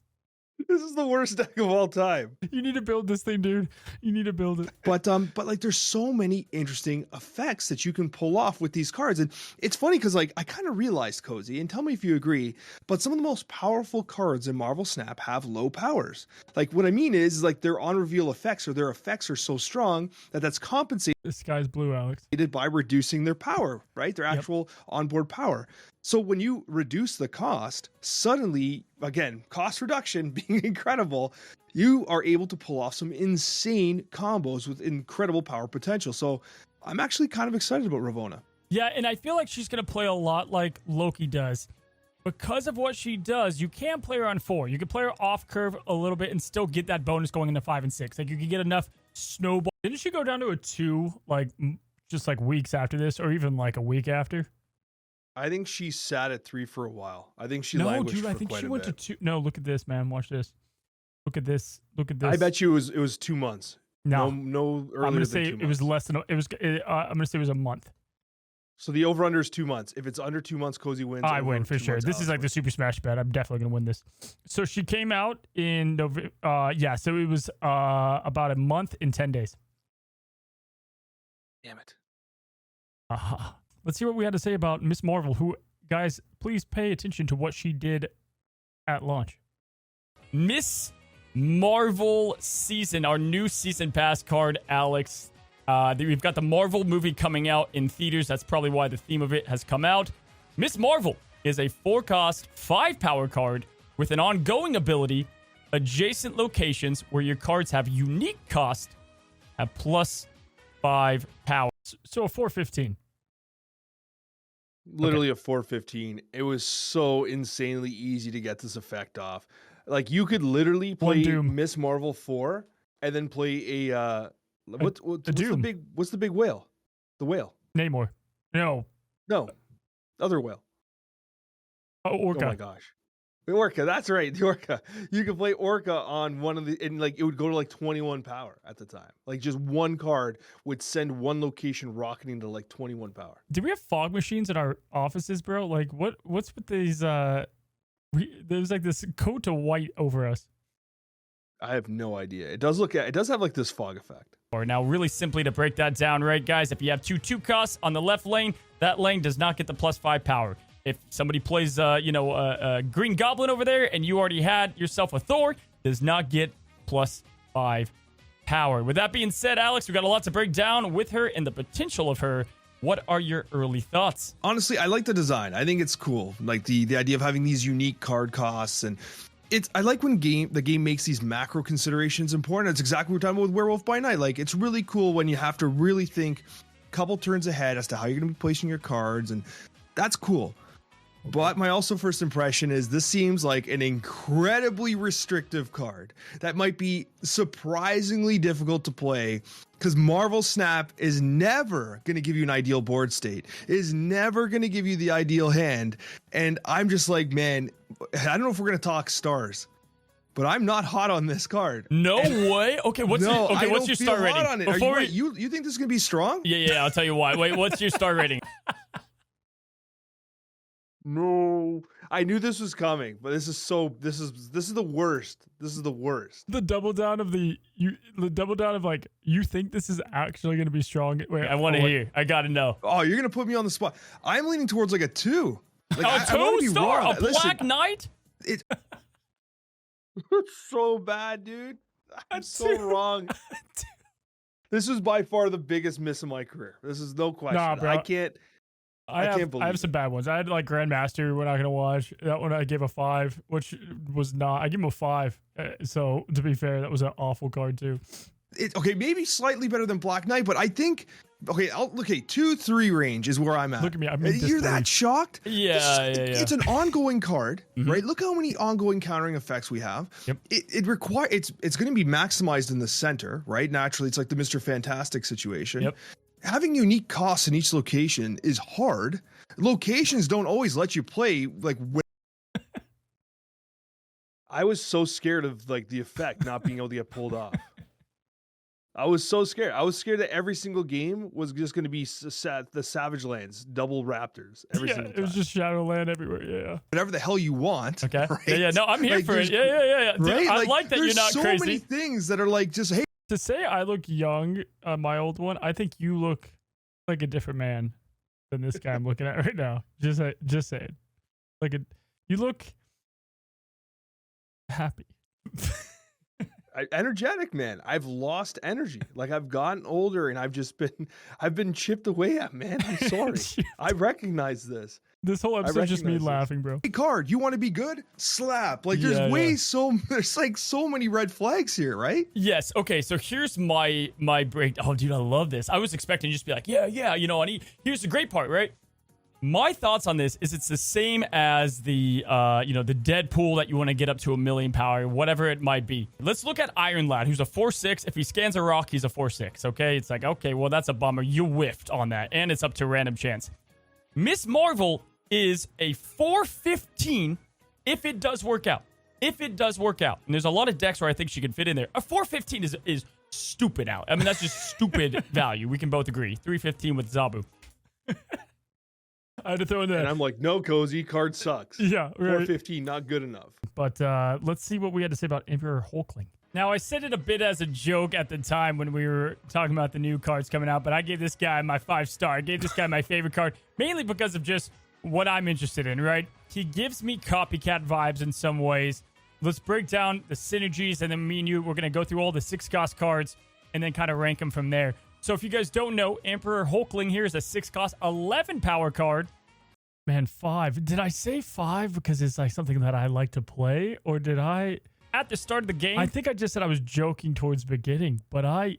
This is the worst deck of all time. You need to build this thing, dude. You need to build it. But like there's so many interesting effects that you can pull off with these cards. And it's funny because like I kind of realized, Cozy, and tell me if you agree, but some of the most powerful cards in Marvel Snap have low powers. Like what I mean is like their on reveal effects or their effects are so strong that that's compensated The sky's blue, Alex. by reducing their power, right? Their actual onboard power. So when you reduce the cost, suddenly, again, cost reduction being incredible, you are able to pull off some insane combos with incredible power potential. So I'm actually kind of excited about Ravonna. Yeah, and I feel like she's going to play a lot like Loki does. Because of what she does, you can play her on 4. You can play her off curve a little bit and still get that bonus going into 5 and 6. Like you can get enough snowball. Didn't she go down to a 2 like just like weeks after this, or even like a week after? I think she sat at 3 for a while. I think she No, languished dude, for I think quite she a went bit. to 2. No, look at this, man. Watch this. Look at this. Look at this. I bet you it was 2 months. No, No earlier I'm gonna than say 2 months. it was less than. I'm gonna say it was a month. So the over under is 2 months. If it's under 2 months, Cozy wins. I Over win for 2 sure. months, This is Alex like the wins. Super Smash bet. I'm definitely gonna win this. So she came out in November. Yeah. So it was about a month in 10 days. Damn it. Let's see what we had to say about Miss Marvel. Who, guys, please pay attention to what she did at launch. Miss Marvel season, our new season pass card, Alex. We've got the Marvel movie coming out in theaters. That's probably why the theme of it has come out. Miss Marvel is a 4-cost, 5-power card with an ongoing ability, adjacent locations where your cards have unique cost, have plus 5 power. So a 415. Literally a 415. It was so insanely easy to get this effect off. Like you could literally One play Doom. Miss Marvel 4 and then play what's the Doom. big whale? The whale. Namor. No. No. Other whale. Oh, Orca. Oh my gosh. The Orca, that's right. The Orca. You could play Orca on one of the, and like it would go to like 21 power at the time. Like just one card would send one location rocketing to like 21 power. Do we have fog machines in our offices, bro? Like what's with these there's like this coat of white over us. I have no idea. It does have like this fog effect. Now, really simply to break that down, right, guys? If you have 2 costs on the left lane, that lane does not get the plus 5 power. If somebody plays, a Green Goblin over there and you already had yourself a Thor, does not get plus 5 power. With that being said, Alex, we got a lot to break down with her and the potential of her. What are your early thoughts? Honestly, I like the design. I think it's cool. Like the idea of having these unique card costs, and I like when the game makes these macro considerations important. It's exactly what we're talking about with Werewolf by Night. Like it's really cool when you have to really think a couple turns ahead as to how you're going to be placing your cards, and that's cool. But my also first impression is this seems like an incredibly restrictive card that might be surprisingly difficult to play because Marvel Snap is never going to give you an ideal board state, is never going to give you the ideal hand. And I'm just like, man, I don't know if we're going to talk stars, but I'm not hot on this card. No way. Okay, what's your star rating? On it. Are you think this is going to be strong? Yeah, I'll tell you why. Wait, what's your star rating? No, I knew this was coming, but this is the worst. This is the worst. The double down of like you think this is actually going to be strong. Wait, I want to hear. I got to know. Oh, you're going to put me on the spot. I'm leaning towards like a 2. Like, A I wanna be 2-star? wrong. A Listen, Black Knight? It's so bad, dude. I'm so wrong. This is by far the biggest miss of my career. This is no question. Nah, bro. I can't believe I have some bad ones. I had like Grandmaster. We're not gonna watch that one. I gave a 5, which was not. I gave him a 5. So to be fair, that was an awful card too. Okay, maybe slightly better than Black Knight, but I think 2-3 range is where I'm at. Look at me. I made this You're 3. that shocked? Yeah. It's an ongoing card, right? Look how many ongoing countering effects we have. Yep. It's going to be maximized in the center, right? Naturally, it's like the Mr. Fantastic situation. Yep. Having unique costs in each location is hard. Locations don't always let you play like. I was so scared of like the effect not being able to get pulled off. I was so scared. I was scared that every single game was just going to be the Savage Lands double Raptors every single time. It was just Shadowland everywhere. Yeah. Whatever the hell you want. Okay. Right? Yeah. No, I'm here Like, for it. Yeah. Dude, Right? I like that you're not there's so crazy. many things that are like just, hey, To say I look young on my old one, I think you look like a different man than this guy I'm looking at right now. Just saying. You look happy. Energetic, man. I've lost energy. Like I've gotten older and I've been chipped away at, man. I'm sorry. I recognize this. This whole episode is just me recognize this. laughing, bro. card, you want to be good? Slap. Like there's there's like so many red flags here, right? Yes. Okay. So here's my break. Oh, dude, I love this. I was expecting you just to be like, yeah. You know, and here's the great part, right? My thoughts on this is it's the same as the the Deadpool that you want to get up to 1,000,000 power, whatever it might be. Let's look at Iron Lad, who's a 4/6. If he scans a rock, he's a 4/6. Okay, it's like, okay, well, that's a bummer. You whiffed on that, and it's up to random chance. Miss Marvel is a 4/15 if it does work out. If it does work out, and there's a lot of decks where I think she could fit in there. A 4/15 is stupid out. I mean, that's just stupid value. We can both agree. 3/15 with Zabu. I had to throw in that. And I'm like, no, Cozy, card sucks. Yeah, right. 415, not good enough. But let's see what we had to say about Emperor Hulkling. Now, I said it a bit as a joke at the time when we were talking about the new cards coming out, but I gave this guy my 5-star. I gave this guy my favorite card, mainly because of just what I'm interested in, right? He gives me copycat vibes in some ways. Let's break down the synergies, and then me and you, we're going to go through all the 6-cost cards and then kind of rank them from there. So if you guys don't know, Emperor Hulkling here is a 6-cost, 11 power card. Man, 5. Did I say 5 because it's like something that I like to play? Or did I... At the start of the game... I think I just said I was joking towards beginning, but I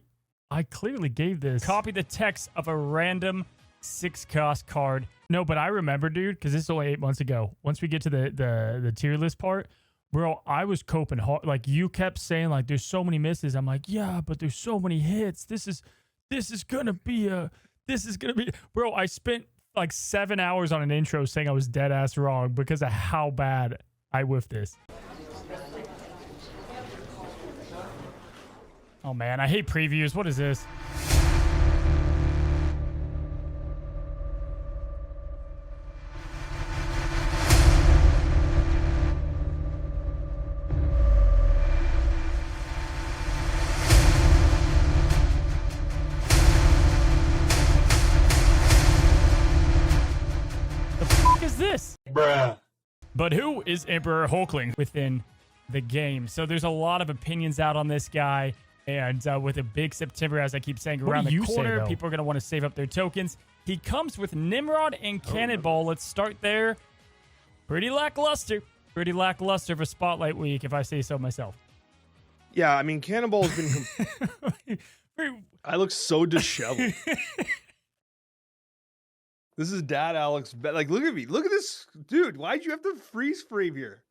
clearly gave this... Copy the text of a random 6-cost card. No, but I remember, dude, because this is only 8 months ago. Once we get to the tier list part, bro, I was coping hard. Like, you kept saying, like, there's so many misses. I'm like, yeah, but there's so many hits. This is gonna be bro, I spent like 7 hours on an intro saying I was dead ass wrong because of how bad I whiffed this. Oh man, I hate previews. What is this? This? Bruh. But who is Emperor Hulkling within the game? So there's a lot of opinions out on this guy, and with a big September, as I keep saying, around the corner, people are going to want to save up their tokens. He comes with Nimrod and Cannonball. Let's start there. Pretty lackluster. Pretty lackluster for Spotlight Week, if I say so myself. Yeah, I mean, Cannonball has been... I look so disheveled. This is Dad Alex. Like, look at me. Look at this. Dude, why'd you have to freeze frame here?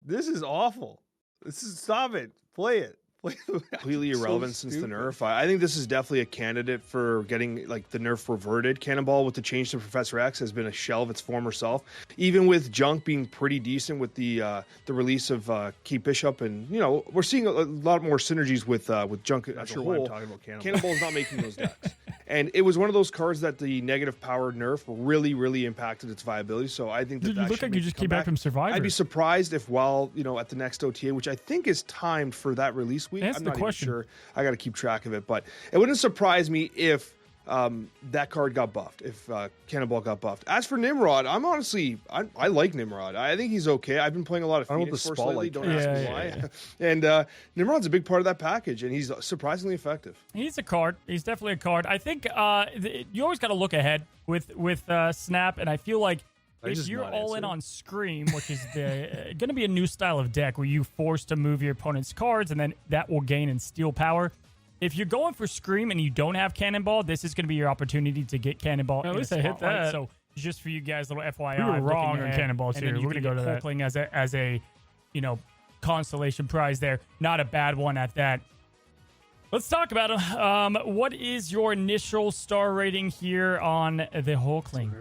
This is awful. Stop it. Play it. Completely irrelevant since the nerf. I think this is definitely a candidate for getting like the nerf reverted. Cannonball with the change to Professor X has been a shell of its former self. Even with Junk being pretty decent with the release of Kate Bishop, and we're seeing a lot more synergies with Junk as a whole. Cannonball's not making those decks. And it was one of those cards that the negative power nerf really, really impacted its viability. So I think that you look like you just came back from Survivor. I'd be surprised if while, at the next OTA, which I think is timed for that release week, Answer I'm the not question. even sure. I got to keep track of it. But it wouldn't surprise me if that card got buffed, if Cannonball got buffed. As for Nimrod, I like Nimrod. I think he's okay. I've been playing a lot of Phoenix Force lately. Don't ask me why. Yeah. And Nimrod's a big part of that package, and he's surprisingly effective. He's a card. He's definitely a card. I think you always got to look ahead with Snap, and I feel like if you're all in on Scream, which is going to be a new style of deck where you force to move your opponent's cards, and then that will gain and steal power. If you're going for Scream and you don't have Cannonball, this is going to be your opportunity to get Cannonball. At least I hit that. So just for you guys, little FYI, we were wrong on Cannonball too. We're going to go to Hulkling as a consolation prize there. Not a bad one at that. Let's talk about him. What is your initial star rating here on the Hulkling?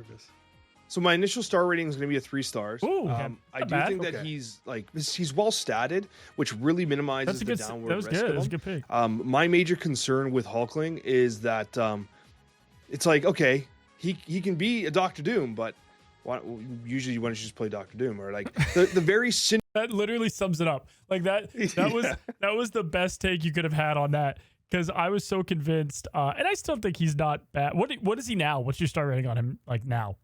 So my initial star rating is going to be a 3 stars. Ooh, I do think that he's well statted, which really minimizes the downward risk. That was a good pick. My major concern with Hulkling is that it's like, okay, he can be a Doctor Doom, but usually why don't you just play Doctor Doom, or like the very that literally sums it up. Like that was the best take you could have had on that, because I was so convinced, and I still think he's not bad. What is he now? What's your star rating on him like now?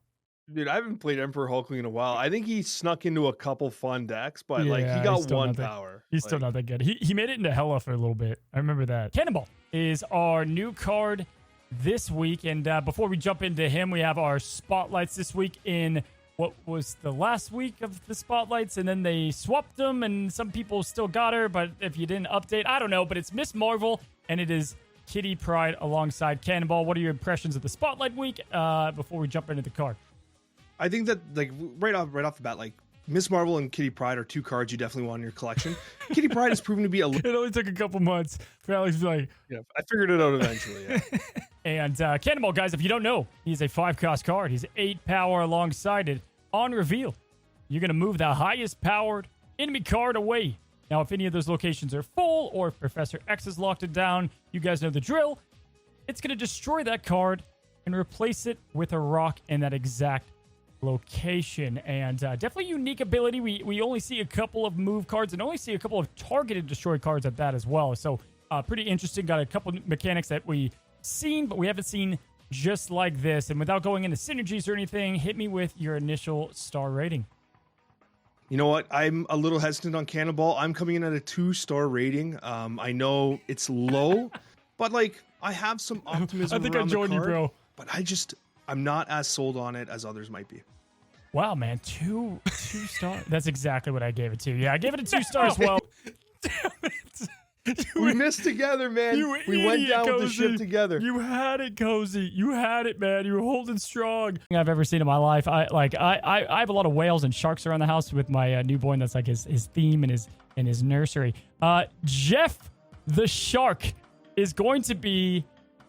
Dude, I haven't played Emperor Hulkling in a while. I think he snuck into a couple fun decks, but he got one power. He's still not that good. He made it into Hella for a little bit. I remember that. Cannonball is our new card this week. And before we jump into him, we have our spotlights this week in what was the last week of the spotlights. And then they swapped them, and some people still got her. But if you didn't update, I don't know. But it's Miss Marvel, and it is Kitty Pryde alongside Cannonball. What are your impressions of the Spotlight Week before we jump into the card? I think that like right off the bat, like Miss Marvel and Kitty Pryde are two cards you definitely want in your collection. Kitty Pryde has proven to be a It only took a couple months for Alex to be like, yeah, I figured it out eventually. Yeah. And Cannonball, guys, if you don't know, he's a 5-cost card. He's 8 power alongside it. On reveal, you're going to move the highest powered enemy card away. Now, if any of those locations are full or if Professor X has locked it down, you guys know the drill. It's going to destroy that card and replace it with a rock in that exact location. And definitely unique ability. We only see a couple of move cards and only see a couple of targeted destroy cards at that as well. So pretty interesting. Got a couple mechanics that we seen, but we haven't seen just like this. And without going into synergies or anything, hit me with your initial star rating. You know what? I'm a little hesitant on Cannonball. I'm coming in at a 2-star rating. I know it's low, but like I have some optimism. I think I around joined the you, card, bro. But I'm not as sold on it as others might be. Wow, man, two stars. That's exactly what I gave it to. Yeah, I gave it a 2 star as well. Damn it. We missed together, man. We went down with the ship together. You had it, Cozy. You had it, man. You were holding strong. I've ever seen in my life. I have a lot of whales and sharks around the house with my newborn. That's like his theme in his nursery. Jeff the Shark is going to be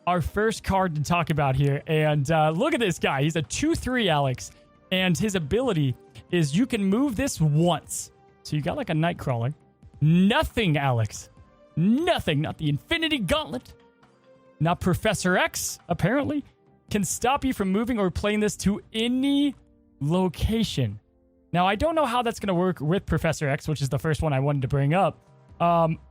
our first card to talk about here. And look at this guy. He's a 2/3, Alex. And his ability is you can move this once. So you got like a Nightcrawler. Nothing, Alex. Nothing. Not the Infinity Gauntlet. Not Professor X, apparently, can stop you from moving or playing this to any location. Now, I don't know how that's going to work with Professor X, which is the first one I wanted to bring up.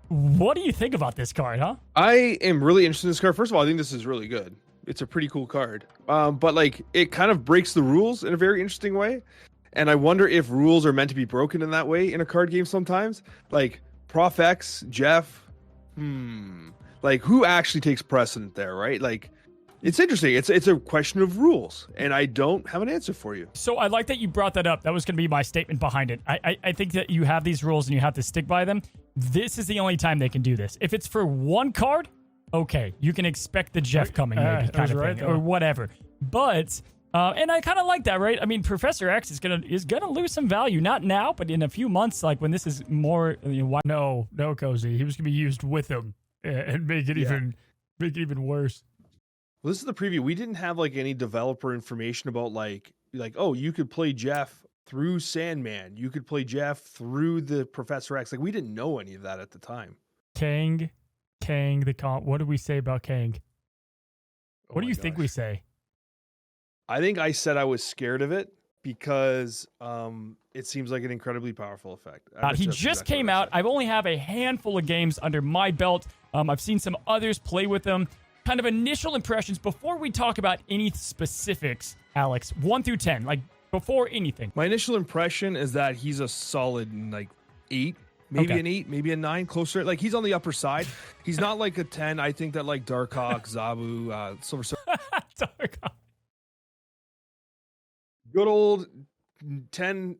What do you think about this card, huh? I am really interested in this card. First of all, I think this is really good. It's a pretty cool card. But like it kind of breaks the rules in a very interesting way. And I wonder if rules are meant to be broken in that way in a card game sometimes. Like Prof X, Jeff, like who actually takes precedent there, right? Like it's interesting. It's a question of rules, and I don't have an answer for you. So I like that you brought that up. That was going to be my statement behind it. I think that you have these rules and you have to stick by them. This is the only time they can do this. If it's for one card, okay, you can expect the Jeff coming maybe kind of right, thing, or whatever. But and I kind of like that, right? I mean, Professor X is gonna lose some value, not now, but in a few months, like when this is more. No, Cozy. He was gonna be used with him and make it even worse. Well, this is the preview. We didn't have like any developer information about like oh, you could play Jeff through Sandman. You could play Jeff through the Professor X. Like we didn't know any of that at the time. Kang, what do we say about Kang? What do you think we say? I think I said I was scared of it because it seems like an incredibly powerful effect. He just came out. I only have a handful of games under my belt. I've seen some others play with them. Kind of initial impressions before we talk about any specifics, Alex. 1 through 10, like before anything. My initial impression is that he's a solid like 8. Maybe an 8, maybe a 9, closer. Like he's on the upper side. He's not like a 10. I think that like Darkhawk, Zabu, Silver Surfer. Darkhawk. Good old 10,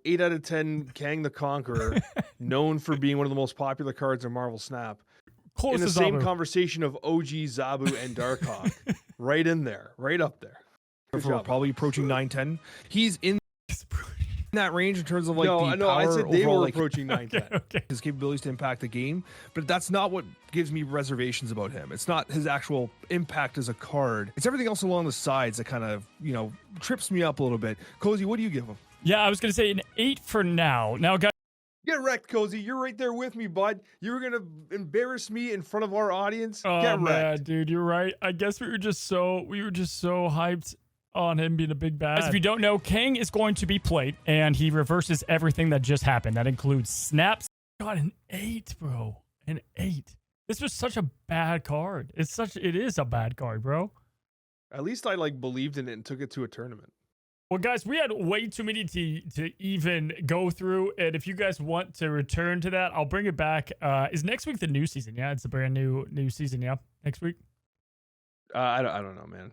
8 out of 10 Kang the Conqueror, known for being one of the most popular cards in Marvel Snap. Close in the to same Zabu. conversation of OG, Zabu, and Darkhawk. Right in there, right up there. We're probably approaching 9-10. He's in that range in terms of like the power. I said they overall, were approaching 9-10. Okay. His capabilities to impact the game, but that's not what gives me reservations about him. It's not his actual impact as a card. It's everything else along the sides that kind of trips me up a little bit. Cozy, what do you give him? Yeah, I was gonna say an 8 for now. Now, guys. Get wrecked, Cozy. You're right there with me, bud. You were gonna embarrass me in front of our audience. Oh Get man, wrecked. dude, you're right. I guess we were just so hyped on him being a big bad. If you don't know, Kang is going to be played, and he reverses everything that just happened. That includes snaps. God, an 8, bro. An 8. This was such a bad card. It is a bad card, bro. At least I believed in it and took it to a tournament. Well, guys, we had way too many to even go through, and if you guys want to return to that, I'll bring it back. Is next week the new season? Yeah, it's a brand new season. Yeah, next week. I don't know, man.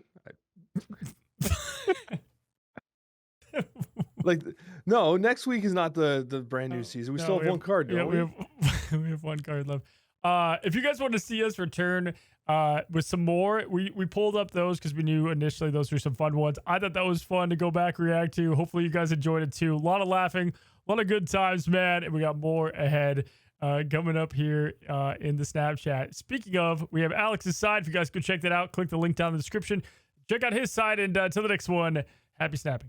No, next week is not the brand new season. We still have one card, don't we? We have one card left. If you guys want to see us return with some more, we pulled up those because we knew initially those were some fun ones. I thought that was fun to go back react to. Hopefully you guys enjoyed it too. A lot of laughing, a lot of good times, man. And we got more ahead coming up here in the Snapchat. Speaking of, we have Alex's side. If you guys go check that out, click the link down in the description. Check out his side. And until the next one, happy snapping.